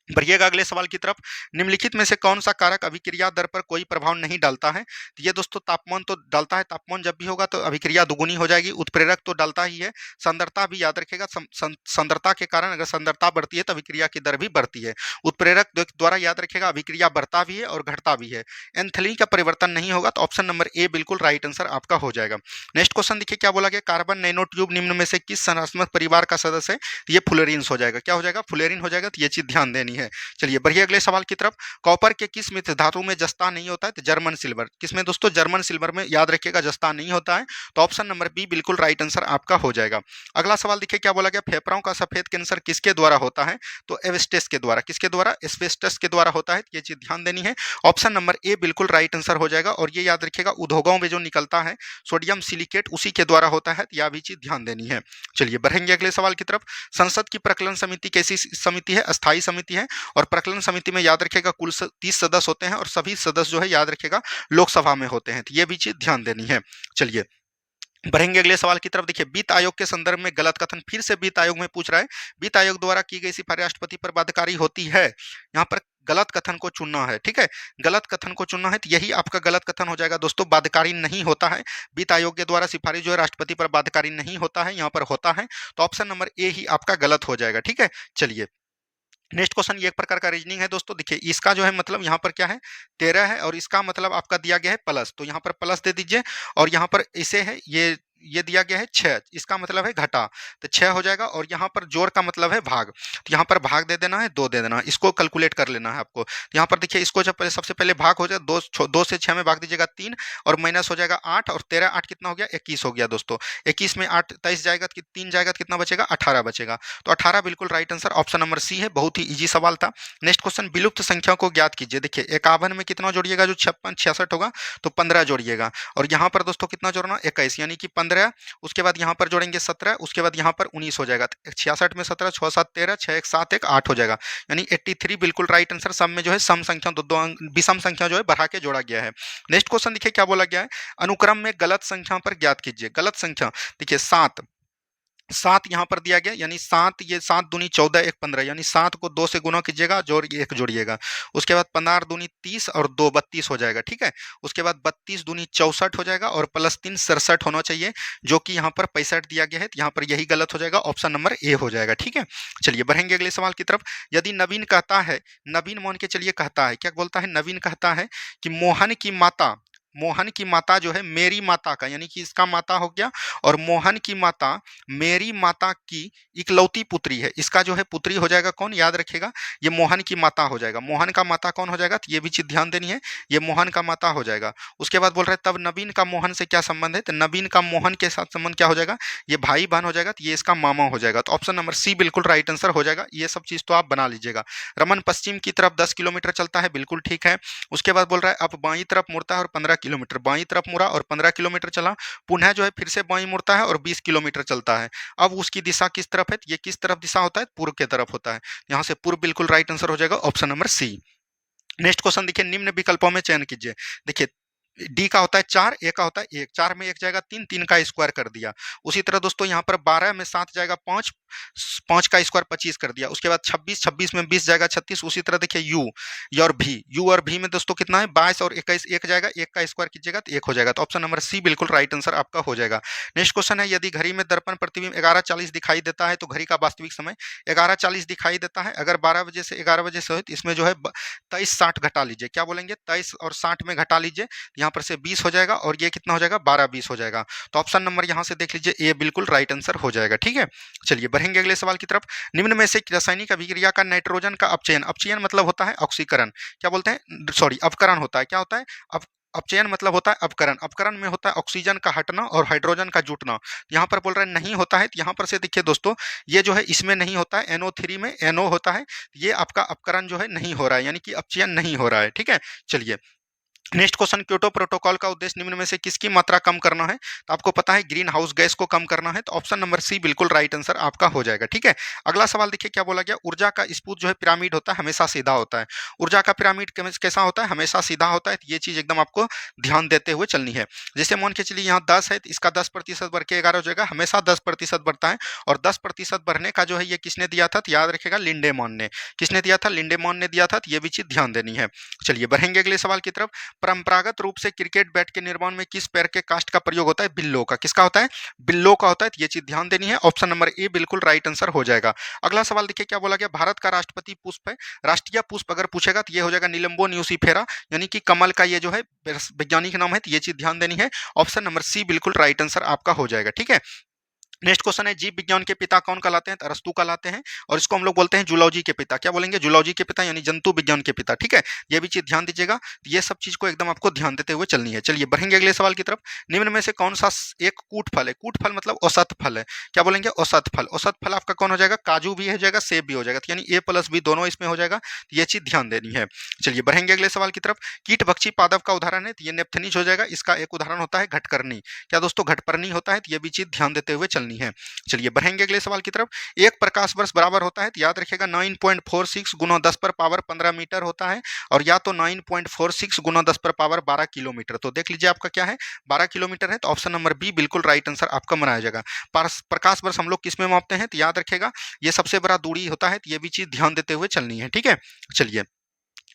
बढ़िएगा अगले सवाल की तरफ। निम्नलिखित में से कौन सा कारक अभिक्रिया दर पर कोई प्रभाव नहीं डालता है। तो ये दोस्तों तापमान तो डालता है, तापमान जब भी होगा तो अभिक्रिया दुगुनी हो जाएगी। उत्प्रेरक तो डालता ही है। सांद्रता भी याद रखेगा, सांद्रता के कारण अगर सांद्रता बढ़ती है तो अभिक्रिया की दर भी बढ़ती है। उत्प्रेरक द्वारा याद रखेगा अभिक्रिया बढ़ता भी है और घटता भी है। एंथैल्पी का परिवर्तन नहीं होगा, तो ऑप्शन नंबर ए बिल्कुल राइट आंसर आपका हो जाएगा। नेक्स्ट क्वेश्चन देखिए क्या बोला गया, कार्बन नैनो ट्यूब निम्न में से किस संरचनात्मक परिवार का सदस्य है। तो ये फ्लोरीन्स हो जाएगा। क्या हो जाएगा, फ्लोरीन हो जाएगा। तो ये चीज ध्यान देनी है। चलिए बढ़िए अगले सवाल की तरफ। कॉपर के किस मिश्र धातु में जस्ता नहीं होता है, तो जर्मन सिल्वर। किसमें दोस्तों, जर्मन सिल्वर में याद रखिएगा जस्ता नहीं होता है। तो ऑप्शन नंबर बी बिल्कुल राइट आंसर आपका हो जाएगा। अगला सवाल देखिए क्या बोला गया, फेफड़ों का सफेद कैंसर किसके द्वारा होता है। तो एस्बेस्टस के द्वारा। किसके द्वारा, एस्बेस्टस के द्वारा होता है। ये चीज ध्यान देनी है। ऑप्शन नंबर ए बिल्कुल राइट आंसर हो जाएगा। और ये याद रखिएगा उद्योगों में जो निकलता है सोडियम सिलिकेट, उसी के द्वारा होता है। यह भी चीज ध्यान देनी है। चलिए बढ़ेंगे अगले सवाल की तरफ। संसद की प्रकलन समिति कैसी समिति है, अस्थायी समिति है। और प्रकलन समिति में याद रखिएगा कुल 30 सदस्य होते हैं और सभी सदस्य जो है याद रखिएगा लोकसभा में होते हैं। तो ये भी चीज ध्यान देनी है। चलिए बढ़ेंगे अगले सवाल की तरफ। देखिए वित्त आयोग के संदर्भ में गलत कथन फिर से वित्त आयोग में पूछ रहा है। वित्त आयोग द्वारा की गई सिफारिश राष्ट्रपति पर बाध्यकारी होती है। यहाँ पर गलत कथन को चुनना है, ठीक है। गलत कथन को चुनना है, तो यही आपका गलत कथन हो जाएगा दोस्तों। बाध्यकारी नहीं होता है। वित्त आयोग के द्वारा सिफारिश जो है राष्ट्रपति पर बाध्यकारी नहीं होता है, यहाँ पर होता है। तो ऑप्शन नंबर ए ही आपका गलत हो जाएगा, ठीक है। चलिए नेक्स्ट क्वेश्चन, ये एक प्रकार का रीजनिंग है दोस्तों। देखिए इसका जो है मतलब यहाँ पर क्या है 13 है और इसका मतलब आपका दिया गया है प्लस, तो यहाँ पर प्लस दे दीजिए। और यहाँ पर इसे है ये दिया गया है 6, इसका मतलब है घटा, तो 6 हो जाएगा। और यहाँ पर जोड़ का मतलब है भाग, तो यहाँ पर भाग दे देना है, 2 दे देना है। इसको कैलकुलेट कर लेना है आपको। तो यहाँ पर देखिए इसको जब पहले सबसे पहले भाग हो जाए, 2 से 6 में भाग दीजिएगा 3 और माइनस हो जाएगा 8 और 13 8 कितना हो गया 21 हो गया दोस्तों। 21 में 8 23 जाएगा तो 3 जाएगा तो कितना बचेगा 18 बचेगा। तो 18 बिल्कुल right answer option number C है। बहुत ही इजी सवाल था। नेक्स्ट क्वेश्चन, विलुप्त संख्या को ज्ञात कीजिए। देखिए 51 में कितना जोड़िएगा, जो 56 66 होगा तो 15 जोड़िएगा। और यहाँ पर दोस्तों कितना जोड़ना 21, यानी कि 15, उसके बाद यहाँ पर जोड़ेंगे 17, उसके बाद यहाँ पर 19 हो जाएगा। 66 में 17 6 7 13 6 1 7 1 8 हो जाएगा, यानी 83 बिल्कुल राइट आंसर। सम में जो है सम संख्या दो विषम संख्या जो है बढ़ा के जोड़ा गया है। नेक्स्ट क्वेश्चन देखिए क्या बोला गया है, अनुक्रम में गलत संख्या पर ज्ञात कीजिए। गलत संख्या देखिए 7 7 यहाँ पर दिया गया, यानी 7, ये 7 दूनी 14 1 15, यानी 7 को 2 से गुणा कीजिएगा, जोड़ 1 जोड़िएगा। उसके बाद 15 दूनी 30 और 2 32 हो जाएगा, ठीक है। उसके बाद 32 दूनी 64 हो जाएगा और प्लस 3 67 होना चाहिए, जो कि यहाँ पर 65 दिया गया है, तो यहाँ पर यही गलत हो जाएगा, ऑप्शन नंबर ए हो जाएगा, ठीक है। चलिए बढ़ेंगे अगले सवाल की तरफ। यदि नवीन कहता है, नवीन मान के चलिए कहता है, क्या बोलता है, नवीन कहता है कि मोहन की माता जो है मेरी माता का, यानी कि इसका माता हो गया, और मोहन की माता मेरी माता की इकलौती पुत्री है। इसका जो है पुत्री हो जाएगा कौन, याद रखिएगा, ये मोहन की माता हो जाएगा। मोहन का माता कौन हो जाएगा, तो ये भी चीज ध्यान देनी है, ये मोहन का माता हो जाएगा। उसके बाद बोल रहे हैं तब नवीन का मोहन से क्या संबंध है, तो नवीन का मोहन के साथ संबंध क्या हो जाएगा, ये भाई बहन हो जाएगा, तो ये इसका मामा हो जाएगा। तो ऑप्शन नंबर सी बिल्कुल राइट आंसर हो जाएगा। ये सब चीज तो आप बना लीजिएगा। रमन पश्चिम की तरफ 10 किलोमीटर चलता है, बिल्कुल ठीक है। उसके बाद बोल रहा है अब बाईं तरफ मुड़ता है और 15 किलोमीटर, बाईं तरफ मुड़ा और 15 किलोमीटर चला, पुनः जो है फिर से बाईं मुड़ता है और 20 किलोमीटर चलता है। अब उसकी दिशा किस तरफ है, ये किस तरफ दिशा होता है, पूर्व की तरफ होता है। यहाँ से पूर्व बिल्कुल राइट आंसर हो जाएगा, option number C. Next question देखिए, निम्न विकल्पों में चयन कीजिए। देखिए डी का होता है 4, ए का होता है 1, 4 में 1 जाएगा 3, 3 का स्क्वायर कर दिया। उसी तरह दोस्तों यहाँ पर 12 में 7 जाएगा 5, 5 का स्क्वायर 25 कर दिया। उसके बाद 26, 26 में 20 जाएगा 36। उसी तरह देखिए यू और भी में दोस्तों कितना है 22 और 21, 1 जाएगा, 1 का स्क्वायर कीजिएगा तो 1 हो जाएगा। तो ऑप्शन नंबर सी बिल्कुल राइट आंसर आपका हो जाएगा। नेक्स्ट क्वेश्चन है, यदि घड़ी में दर्पण प्रतिबिंब 11:40 दिखाई देता है तो घड़ी का वास्तविक समय 11:40 दिखाई देता है। अगर 12 बजे से 11 बजे से हो तो इसमें जो है 23:60 घटा लीजिए। क्या बोलेंगे, 23 और 60 में घटा लीजिए, यहाँ पर से 20 हो जाएगा और ये कितना हो जाएगा 12-20 हो जाएगा। तो ऑप्शन नंबर यहाँ से देख लीजिए ए बिल्कुल राइट आंसर हो जाएगा, ठीक है। चलिए बढ़ेंगे अगले सवाल की तरफ। निम्न में से रासायनिक अभिक्रिया का नाइट्रोजन का अपचयन, अपचयन मतलब होता है ऑक्सीकरण, क्या बोलते हैं, सॉरी अपकरण होता है, क्या होता है अपचयन मतलब होता है अपकरण। अपकरण में होता है ऑक्सीजन का हटना और हाइड्रोजन का जुटना। यहाँ पर बोल रहे हैं नहीं होता है, तो यहाँ पर से देखिए दोस्तों, ये जो है इसमें नहीं होता है, NO3 में NO होता है, ये आपका अपकरण जो है नहीं हो रहा है, यानी कि अपचयन नहीं हो रहा है, ठीक है। चलिए नेक्स्ट क्वेश्चन, क्योटो प्रोटोकॉल का उद्देश्य निम्न में से किसकी मात्रा कम करना है, तो आपको पता है ग्रीन हाउस गैस को कम करना है, तो ऑप्शन नंबर सी बिल्कुल राइट आंसर आपका हो जाएगा, ठीक है। अगला सवाल देखिए क्या बोला गया, ऊर्जा का स्पूत जो है पिरामिड होता है हमेशा सीधा होता है। ऊर्जा का पिरामिड कैसा होता है, हमेशा सीधा होता है, तो ये चीज एकदम आपको ध्यान देते हुए चलनी है। जैसे मान के चलिए यहाँ 10 है, तो इसका 10% बढ़ के 11 हो जाएगा, हमेशा 10% बढ़ता है, और 10% बढ़ने का जो है ये किसने दिया था, तो याद रखेगा लिंडेमान ने। किसने दिया था, लिंडेमान ने दिया था, तो ये भी चीज ध्यान देनी है। चलिए बढ़ेंगे अगले सवाल की तरफ। परंपरागत रूप से क्रिकेट बैट के निर्माण में किस पैर के कास्ट का प्रयोग होता है, बिल्लो का। किसका होता है, बिल्लो का होता है, तो ये चीज ध्यान देनी है, ऑप्शन नंबर ए बिल्कुल राइट आंसर हो जाएगा। अगला सवाल देखिए क्या बोला गया, भारत का राष्ट्रपति पुष्प है, राष्ट्रीय पुष्प अगर पूछेगा तो ये हो जाएगा निलंबो न्यूसीफेरा, यानी कि कमल का ये जो है वैज्ञानिक नाम है, तो ये चीज ध्यान देनी है, ऑप्शन नंबर सी बिल्कुल राइट आंसर आपका हो जाएगा, ठीक है। नेक्स्ट क्वेश्चन है, जीव विज्ञान के पिता कौन कहलाते हैं, तो अरस्तु कहलाते हैं, और इसको हम लोग बोलते हैं जूलॉजी के पिता। क्या बोलेंगे, जूलॉजी के पिता, यानी जंतु विज्ञान के पिता, ठीक है। ये भी चीज ध्यान दीजिएगा, तो ये सब चीज को एकदम आपको ध्यान देते हुए चलनी है। चलिए बढ़ेंगे अगले सवाल की तरफ। निम्न में से कौन सा एक कूट फल है, कूट फल मतलब औसत फल है, क्या बोलेंगे, औसत फल। औसत फल आपका कौन हो जाएगा, काजू भी हो जाएगा, सेब भी हो जाएगा, तो यानी ए प्लस बी दोनों इसमें हो जाएगा, तो ये चीज ध्यान देनी है। चलिए बढ़ेंगे अगले सवाल की तरफ। कीट भक्षी पादप का उदाहरण है, तो ये नेप्थनीज हो जाएगा। इसका एक उदाहरण होता है घटकरनी, क्या दोस्तों घटपर्णी होता है, तो ये भी चीज ध्यान देते हुए चलनी है। चलिए बढ़ेंगे अगले सवाल की तरफ। एक प्रकाश वर्ष बराबर होता है, तो याद रखिएगा 9.46 गुना 10 पर पावर 15 मीटर होता है, और या तो 9.46 गुना 10 पर पावर 12 किलोमीटर। तो देख लीजिए आपका क्या है, 12 किलोमीटर है, तो ऑप्शन नंबर बी बिल्कुल राइट आंसर आपका बनाया जाएगा। प्रकाश वर्ष हम लोग किस में मापते हैं, तो याद रखिएगा ये सबसे बड़ा दूरी होता है, तो ये भी चीज ध्यान देते हुए चलनी है, ठीक है। चलिए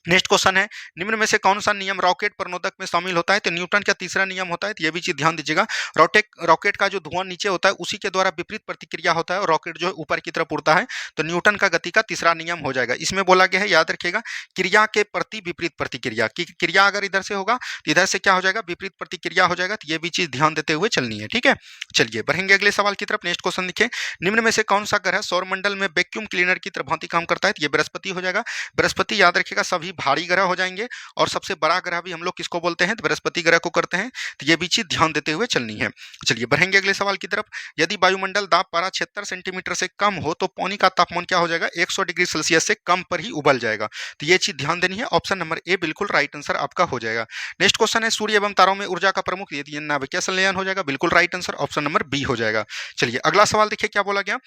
नेक्स्ट क्वेश्चन है, निम्न में से कौन सा नियम रॉकेट प्रणोदक में शामिल होता है, तो न्यूटन का तीसरा नियम होता है, तो ये भी चीज ध्यान दीजिएगा। रॉकेट का जो धुआं नीचे होता है उसी के द्वारा विपरीत प्रतिक्रिया होता है, और रॉकेट जो है ऊपर की तरफ उड़ता है, तो न्यूटन का गति का तीसरा नियम हो जाएगा। इसमें बोला गया है, याद रखिएगा, क्रिया के प्रति विपरीत प्रतिक्रिया की क्रिया अगर इधर से होगा तो इधर से क्या हो जाएगा, विपरीत प्रतिक्रिया हो जाएगा, तो ये भी चीज ध्यान देते हुए चलनी है, ठीक है। चलिए बढ़ेंगे अगले सवाल की तरफ। नेक्स्ट क्वेश्चन देखिए, निम्न में से कौन सा ग्रह सौरमंडल में वैक्यूम क्लीनर की तरह भांति काम करता है, तो ये बृहस्पति हो जाएगा। बृहस्पति याद रखिएगा सभी भारी ग्रह हो जाएंगे, और सबसे बड़ा ग्रह भी हम लोग किसको बोलते हैं, तो बृहस्पति ग्रह को करते हैं, तो ये भी चीज ध्यान देते हुए चलनी है। चलिए बढ़ेंगे अगले सवाल की तरफ। यदि वायुमंडल दाब पारा 76 सेंटीमीटर से कम हो तो पानी का तापमान क्या हो जाएगा, 100 डिग्री सेल्सियस से कम पर ही उबल जाएगा, तो ये चीज ध्यान देनी है, ऑप्शन नंबर ए बिल्कुल राइट आंसर आपका हो जाएगा। नेक्स्ट क्वेश्चन है, सूर्य एवं तारों में ऊर्जा का प्रमुख नाभिकीय संलयन हो जाएगा, बिल्कुल right answer option number B हो जाएगा। चलिए अगला सवाल देखिए क्या बोला गया,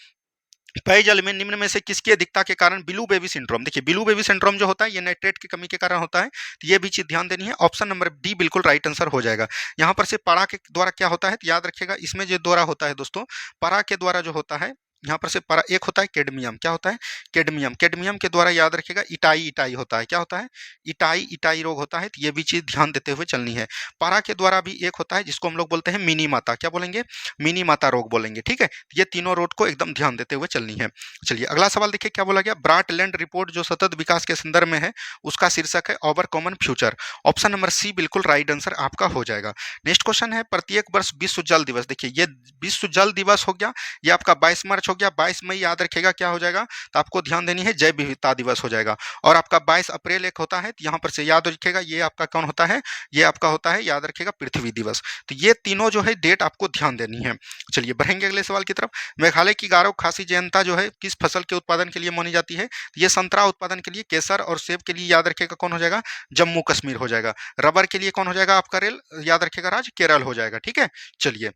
पेयजल में निम्न में से किसकी अधिकता के कारण ब्लू बेबी सिंड्रोम, देखिए ब्लू बेबी सिंड्रोम जो होता है ये नाइट्रेट की कमी के कारण होता है, तो ये भी चीज ध्यान देनी है। ऑप्शन नंबर डी बिल्कुल राइट आंसर हो जाएगा। यहाँ पर से पारा के द्वारा क्या होता है, तो याद रखिएगा इसमें जो द्वारा होता है दोस्तों, पारा के द्वारा जो होता है, यहाँ पर से पारा एक होता है कैडमियम, क्या होता है कैडमियम, कैडमियम के द्वारा याद रखिएगा इटाई इटाई होता है, क्या होता है इटाई इटाई रोग होता है, तो ये भी चीज ध्यान देते हुए चलनी है। पारा के द्वारा भी एक होता है जिसको हम लोग बोलते हैं मिनी माता, क्या बोलेंगे मिनी माता रोग बोलेंगे, ठीक है। ये तीनों रोग को एकदम ध्यान देते हुए चलनी है। चलिए अगला सवाल देखिए क्या बोला गया, ब्राटलैंड रिपोर्ट जो सतत विकास के संदर्भ में है उसका शीर्षक है our common future. Option number C बिल्कुल राइट आंसर आपका हो जाएगा। नेक्स्ट क्वेश्चन है, प्रत्येक वर्ष विश्व जल दिवस, देखिए ये विश्व जल दिवस हो गया, ये आपका 22 मार्च हो गया, 22 मई याद रखेगा क्या हो जाएगा, तो आपको ध्यान देनी है जैव विविधता दिवस हो जाएगा। और आपका 22 अप्रैल एक होता है, तो यहाँ पर से याद रखिएगा ये आपका कौन होता है, ये आपका होता है याद रखिएगा पृथ्वी दिवस। तो ये तीनों जो है डेट आपको ध्यान देनी है। चलिए बढ़ेंगे अगले सवाल की तरफ। मेघालय की गारो खासी जनता जो है किस फसल के उत्पादन के लिए मानी जाती है, तो ये संतरा उत्पादन के लिए, केसर और सेब के लिए याद रखिएगा कौन हो जाएगा, जम्मू कश्मीर हो जाएगा। रबर के लिए कौन हो जाएगा आपका रेल, याद रखिएगा राज्य केरल हो जाएगा, ठीक है। चलिए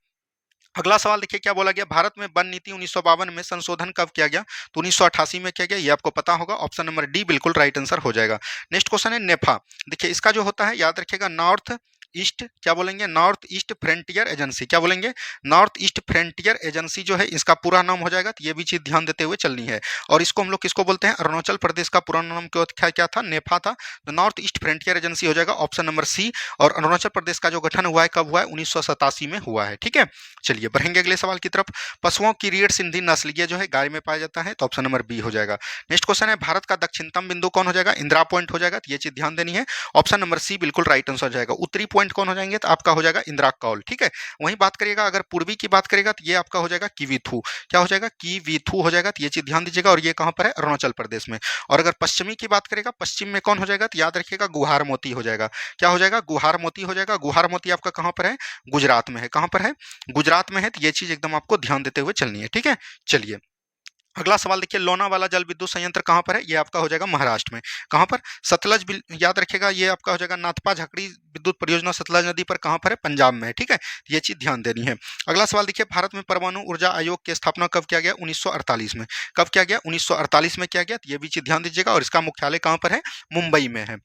अगला सवाल देखिए क्या बोला गया, भारत में वन नीति 1952 में संशोधन कब किया गया, तो 1988 में किया गया, ये आपको पता होगा। ऑप्शन नंबर डी बिल्कुल राइट आंसर हो जाएगा। नेक्स्ट क्वेश्चन है नेफा, देखिए इसका जो होता है याद रखिएगा नॉर्थ ईस्ट, क्या बोलेंगे नॉर्थ ईस्ट फ्रंटियर एजेंसी, क्या बोलेंगे नॉर्थ ईस्ट फ्रंटियर एजेंसी जो है इसका पूरा नाम हो जाएगा, तो ये भी चीज ध्यान देते हुए चलनी है। और इसको हम लोग किसको बोलते हैं, अरुणाचल प्रदेश का पुराना नाम क्या क्या था, नेफा था, तो नॉर्थ ईस्ट फ्रंटियर एजेंसी हो जाएगा ऑप्शन नंबर सी। और अरुणाचल प्रदेश का जो गठन हुआ है कब हुआ है, 1987 में हुआ है, ठीक है। चलिए बढ़ेंगे अगले सवाल की तरफ। पशुओं की रीढ़ सिंधी नस्ल ये जो है गाय में पाया जाता है, तो ऑप्शन नंबर बी हो जाएगा। नेक्स्ट क्वेश्चन है, भारत का दक्षिणतम बिंदु कौन हो जाएगा, इंदिरा पॉइंट हो जाएगा, तो ये चीज ध्यान देनी है। ऑप्शन नंबर सी बिल्कुल राइट आंसर हो जाएगा। उत्तरी पॉइंट कौन हो जाएंगे, तो आपका हो जाएगा इंदिरा कौल, ठीक है। वहीं बात करिएगा अगर पूर्वी की बात करेगा तो ये आपका हो जाएगा किवीथू, क्या हो जाएगा किवीथू हो जाएगा, तो ये चीज ध्यान दीजिएगा। और ये कहां पर है, अरुणाचल प्रदेश में। और अगर पश्चिमी की बात करेगा, पश्चिम में कौन हो जाएगा, तो याद रखिएगा गुहार मोती हो जाएगा, क्या हो जाएगा गुहार मोती हो जाएगा। गुहार मोती आपका कहां पर है, गुजरात में है, कहां पर है गुजरात में है, तो ये चीज एकदम आपको ध्यान देते हुए चलनी है, ठीक है। चलिए अगला सवाल देखिए, लोनावाला जल विद्युत संयंत्र कहां पर है, ये आपका हो जाएगा महाराष्ट्र में, कहां पर सतलज याद रखिएगा ये आपका हो जाएगा नाथपा झकड़ी विद्युत परियोजना सतलज नदी पर कहां पर है, पंजाब में है, ठीक है। ये चीज ध्यान देनी है। अगला सवाल देखिए, भारत में परमाणु ऊर्जा आयोग की स्थापना कब किया गया, 1948 में, कब किया गया 1948 में किया गया, तो ये भी चीज ध्यान दीजिएगा। और इसका मुख्यालय कहां पर है, मुंबई में है।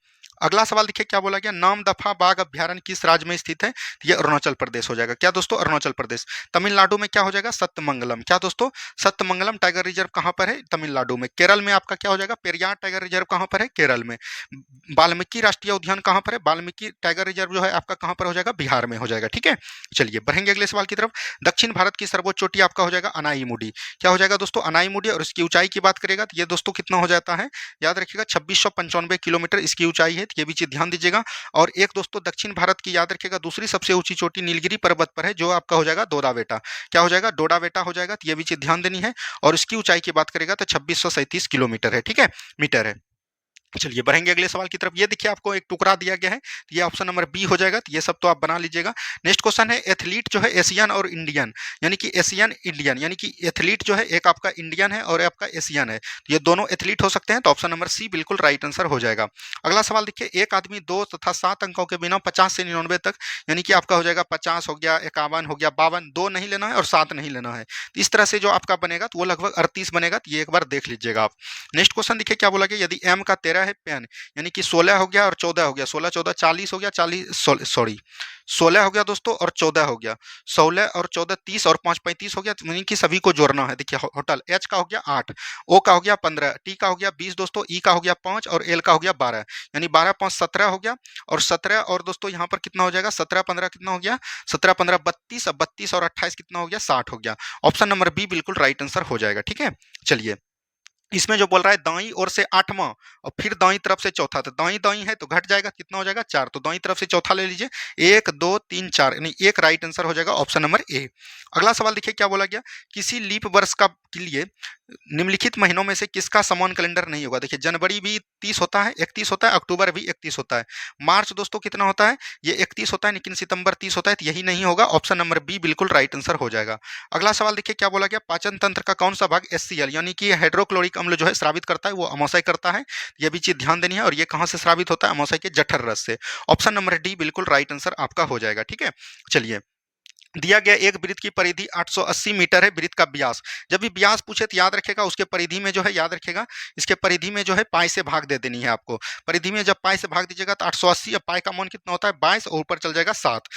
अगला सवाल देखिए क्या बोला गया, नाम दफा बाघ अभ्यारण्य किस राज्य में स्थित है, तो ये अरुणाचल प्रदेश हो जाएगा, क्या दोस्तों अरुणाचल प्रदेश। तमिलनाडु में क्या हो जाएगा, सत्यमंगलम, क्या दोस्तों सत्यमंगलम टाइगर रिजर्व कहां पर है, तमिलनाडु में। केरल में आपका क्या हो जाएगा, पेरियार टाइगर रिजर्व कहां पर है, केरल में। वाल्मीकि राष्ट्रीय उद्यान कहां पर है, वाल्मीकि टाइगर रिजर्व जो है आपका कहां पर हो जाएगा, बिहार में हो जाएगा, ठीक है। चलिए बढ़ेंगे अगले सवाल की तरफ। दक्षिण भारत की सर्वोच्च चोटी आपका हो जाएगा अनाईमुडी, क्या हो जाएगा दोस्तों अनाईमुडी। और इसकी ऊंचाई की बात करेगा तो ये दोस्तों कितना हो जाता है, याद रखिएगा 2695 किलोमीटर इसकी ऊंचाई है, तो ये भी चीज ध्यान दीजिएगा। और एक दोस्तों दक्षिण भारत की याद रखिएगा दूसरी सबसे ऊंची चोटी नीलगिरी पर्वत पर है, जो आपका हो जाएगा डोडाबेटा, क्या हो जाएगा डोडाबेटा हो जाएगा, तो ये भी चीज ध्यान देनी है। और इसकी ऊंचाई की बात करेगा तो 2637 किलोमीटर है, ठीक है मीटर है। चलिए बढ़ेंगे अगले सवाल की तरफ। ये देखिए आपको एक टुकड़ा दिया गया है, तो ये ऑप्शन नंबर बी हो जाएगा, तो ये सब तो आप बना लीजिएगा। नेक्स्ट क्वेश्चन है, एथलीट जो है एशियन और इंडियन, यानी कि एशियन इंडियन, यानी कि एथलीट जो है एक आपका इंडियन है और आपका एशियन है, तो ये दोनों एथलीट हो सकते हैं, तो ऑप्शन नंबर सी बिल्कुल राइट आंसर हो जाएगा। अगला सवाल देखिए, एक आदमी 2 तथा 7 अंकों के बिना 50 से 99 तक, यानी कि आपका हो जाएगा 50 हो गया, 51 हो गया, 52, 2 नहीं लेना है और 7 नहीं लेना है, तो इस तरह से जो आपका बनेगा तो वो लगभग 38 बनेगा, तो ये एक बार देख लीजिएगा आप। नेक्स्ट क्वेश्चन देखिए क्या बोला गया, यदि m का 13 है पेन, यानी कि 16 हो गया और 14 हो गया, 16 14 40 हो गया, 40 सॉरी 16 हो गया दोस्तों और 14 हो गया, 16 और 14 30 और 5 35 हो गया, यानी कि सभी को जोड़ना है। देखिए होटल एच का हो गया 8, ओ का हो गया 15, टी का हो गया 20 दोस्तों, ई का हो गया 5 और एल का हो गया 12, यानी 12 5 17 हो गया। और 17 और दोस्तों यहाँ पर कितना हो जाएगा, 17 15 कितना हो गया, 17 15 32, 32 और 28 कितना हो गया, 60 हो गया। ऑप्शन नंबर बी बिल्कुल राइट आंसर हो जाएगा, ठीक है। चलिए इसमें जो बोल रहा है दाई ओर से 8वां और फिर दाई तरफ से चौथा, तो दाई दाई है तो घट जाएगा, कितना हो जाएगा 4, तो दाई तरफ से चौथा ले लीजिए, 1 2 3 4, यानी एक राइट आंसर हो जाएगा ऑप्शन नंबर ए। अगला सवाल देखिए क्या बोला गया, किसी लीप वर्ष का के लिए निम्नलिखित महीनों में से किसका समान कैलेंडर नहीं होगा। देखिए जनवरी भी 30 होता है, 31 होता है, अक्टूबर भी 31 होता है, मार्च दोस्तों कितना होता है, ये 31 होता है, लेकिन सितंबर 30 होता है, तो यही नहीं होगा, ऑप्शन नंबर बी बिल्कुल राइट आंसर हो जाएगा। अगला सवाल देखिए क्या बोला गया, पाचन तंत्र का कौन सा भाग HCl यानी कि हाइड्रोक्लोरिक अम्ल जो है स्रावित करता है, वो अमाशय करता है, ये भी चीज ध्यान देनी है। और ये कहां से स्रावित होता है, अमाशय के जठर रस से। ऑप्शन नंबर डी बिल्कुल राइट आंसर आपका हो जाएगा, ठीक है। चलिए दिया गया एक वृत्त की परिधि 880 मीटर है, वृत्त का व्यास। जब भी व्यास पूछे तो याद रखेगा उसके परिधि में जो है, याद रखेगा इसके परिधि में जो है पाई से भाग दे देनी है आपको। परिधि में जब पाई से भाग दीजिएगा तो 880, अब पाई का मान कितना होता है 22 और ऊपर चल जाएगा 7,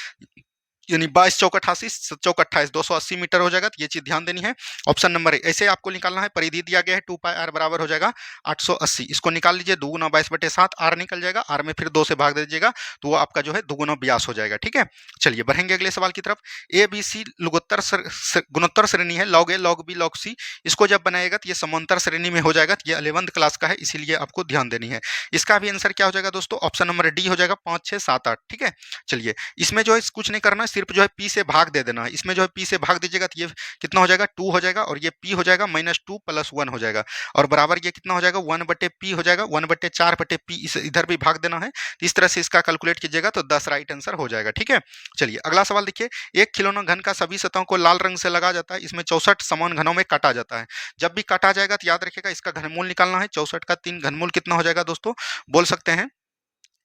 यानी 22 चौक 88, 7 28, 280 मीटर हो जाएगा। तो ये चीज ध्यान देनी है। ऑप्शन नंबर ए, ऐसे आपको निकालना है। परिधि दिया गया है 2 पाई आर बराबर हो जाएगा 880, इसको निकाल लीजिए। 2 गुना 22/7 आर निकल जाएगा, आर में फिर 2 से भाग दे दीजिएगा तो वो आपका जो है दुगुना व्यास हो जाएगा। ठीक है, चलिए बढ़ेंगे अगले सवाल की तरफ। ए बी सी गुणोत्तर श्रेणी है, लॉग ए लॉग बी लॉग सी। इसको जब बनाएगा तो ये समांतर श्रेणी में हो जाएगा। तो ये 11th क्लास का है, इसीलिए आपको ध्यान देनी है। इसका भी आंसर क्या हो जाएगा दोस्तों, ऑप्शन नंबर डी हो जाएगा 5 6 7 8। ठीक है, चलिए इसमें जो है कुछ नहीं करना है, सिर्फ जो है पी से भाग दे देना है। इसमें जो है पी से भाग दीजिएगा तो ये कितना हो जाएगा 2 हो जाएगा, और ये पी हो जाएगा -2 + 1 हो जाएगा, और बराबर ये कितना हो जाएगा 1/p हो जाएगा, 1/4/p इधर भी भाग देना है। तो इस तरह से इसका कैलकुलेट कीजिएगा तो 10 राइट आंसर हो जाएगा। ठीक है, चलिए अगला सवाल देखिए। एक खिलौना घन का सभी सतहों को लाल रंग से लगा जाता है, इसमें 64 समान घनों में काटा जाता है। जब भी काटा जाएगा तो याद रखिएगा इसका घनमूल निकालना है। 64 का 3 घनमूल कितना हो जाएगा दोस्तों, बोल सकते हैं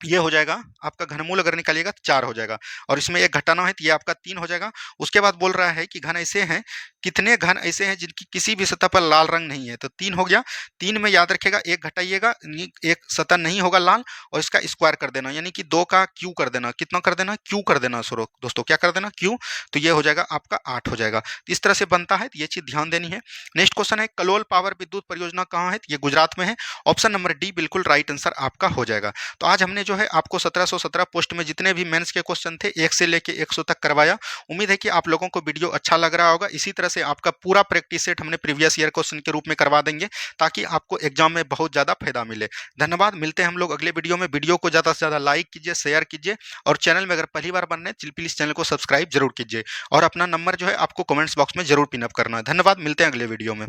ये हो जाएगा आपका घनमूल, अगर निकालिएगा तो 4 हो जाएगा, और इसमें एक घटाना है तो ये आपका 3 हो जाएगा। उसके बाद बोल रहा है कि घन ऐसे हैं, कितने घन ऐसे हैं जिनकी किसी भी सतह पर लाल रंग नहीं है, तो 3 हो गया। 3 में याद रखिएगा एक घटाइएगा, एक सतह नहीं होगा लाल, और इसका स्क्वायर कर देना, यानी कि 2 का क्यू कर देना। कितना कर देना, क्यू कर देना सरो दोस्तों, क्या कर देना क्यू, तो ये हो जाएगा आपका 8 हो जाएगा। तो इस तरह से बनता है, तो ये चीज ध्यान देनी है। नेक्स्ट क्वेश्चन है, कलोल पावर विद्युत परियोजना कहाँ है, ये गुजरात में है। ऑप्शन नंबर डी बिल्कुल राइट आंसर आपका हो जाएगा। तो आज हमने जो है आपको 1717 पोस्ट में जितने भी मेंस के क्वेश्चन थे 1 से लेके 100 तक करवाया। उम्मीद है कि आप लोगों को वीडियो अच्छा लग रहा होगा। इसी तरह से आपका पूरा प्रैक्टिस सेट हमने प्रीवियस ईयर क्वेश्चन के रूप में करवा देंगे, ताकि आपको एग्जाम में बहुत ज़्यादा फायदा मिले। धन्यवाद, मिलते हैं हम लोग अगले वीडियो में। वीडियो को ज़्यादा से ज़्यादा लाइक कीजिए, शेयर कीजिए, और चैनल में अगर पहली बार बन रहे हैं प्लीज़ चैनल को सब्सक्राइब जरूर कीजिए, और अपना नंबर जो है आपको कमेंट्स बॉक्स में जरूर पिन अप करना है। धन्यवाद, मिलते हैं अगले वीडियो में।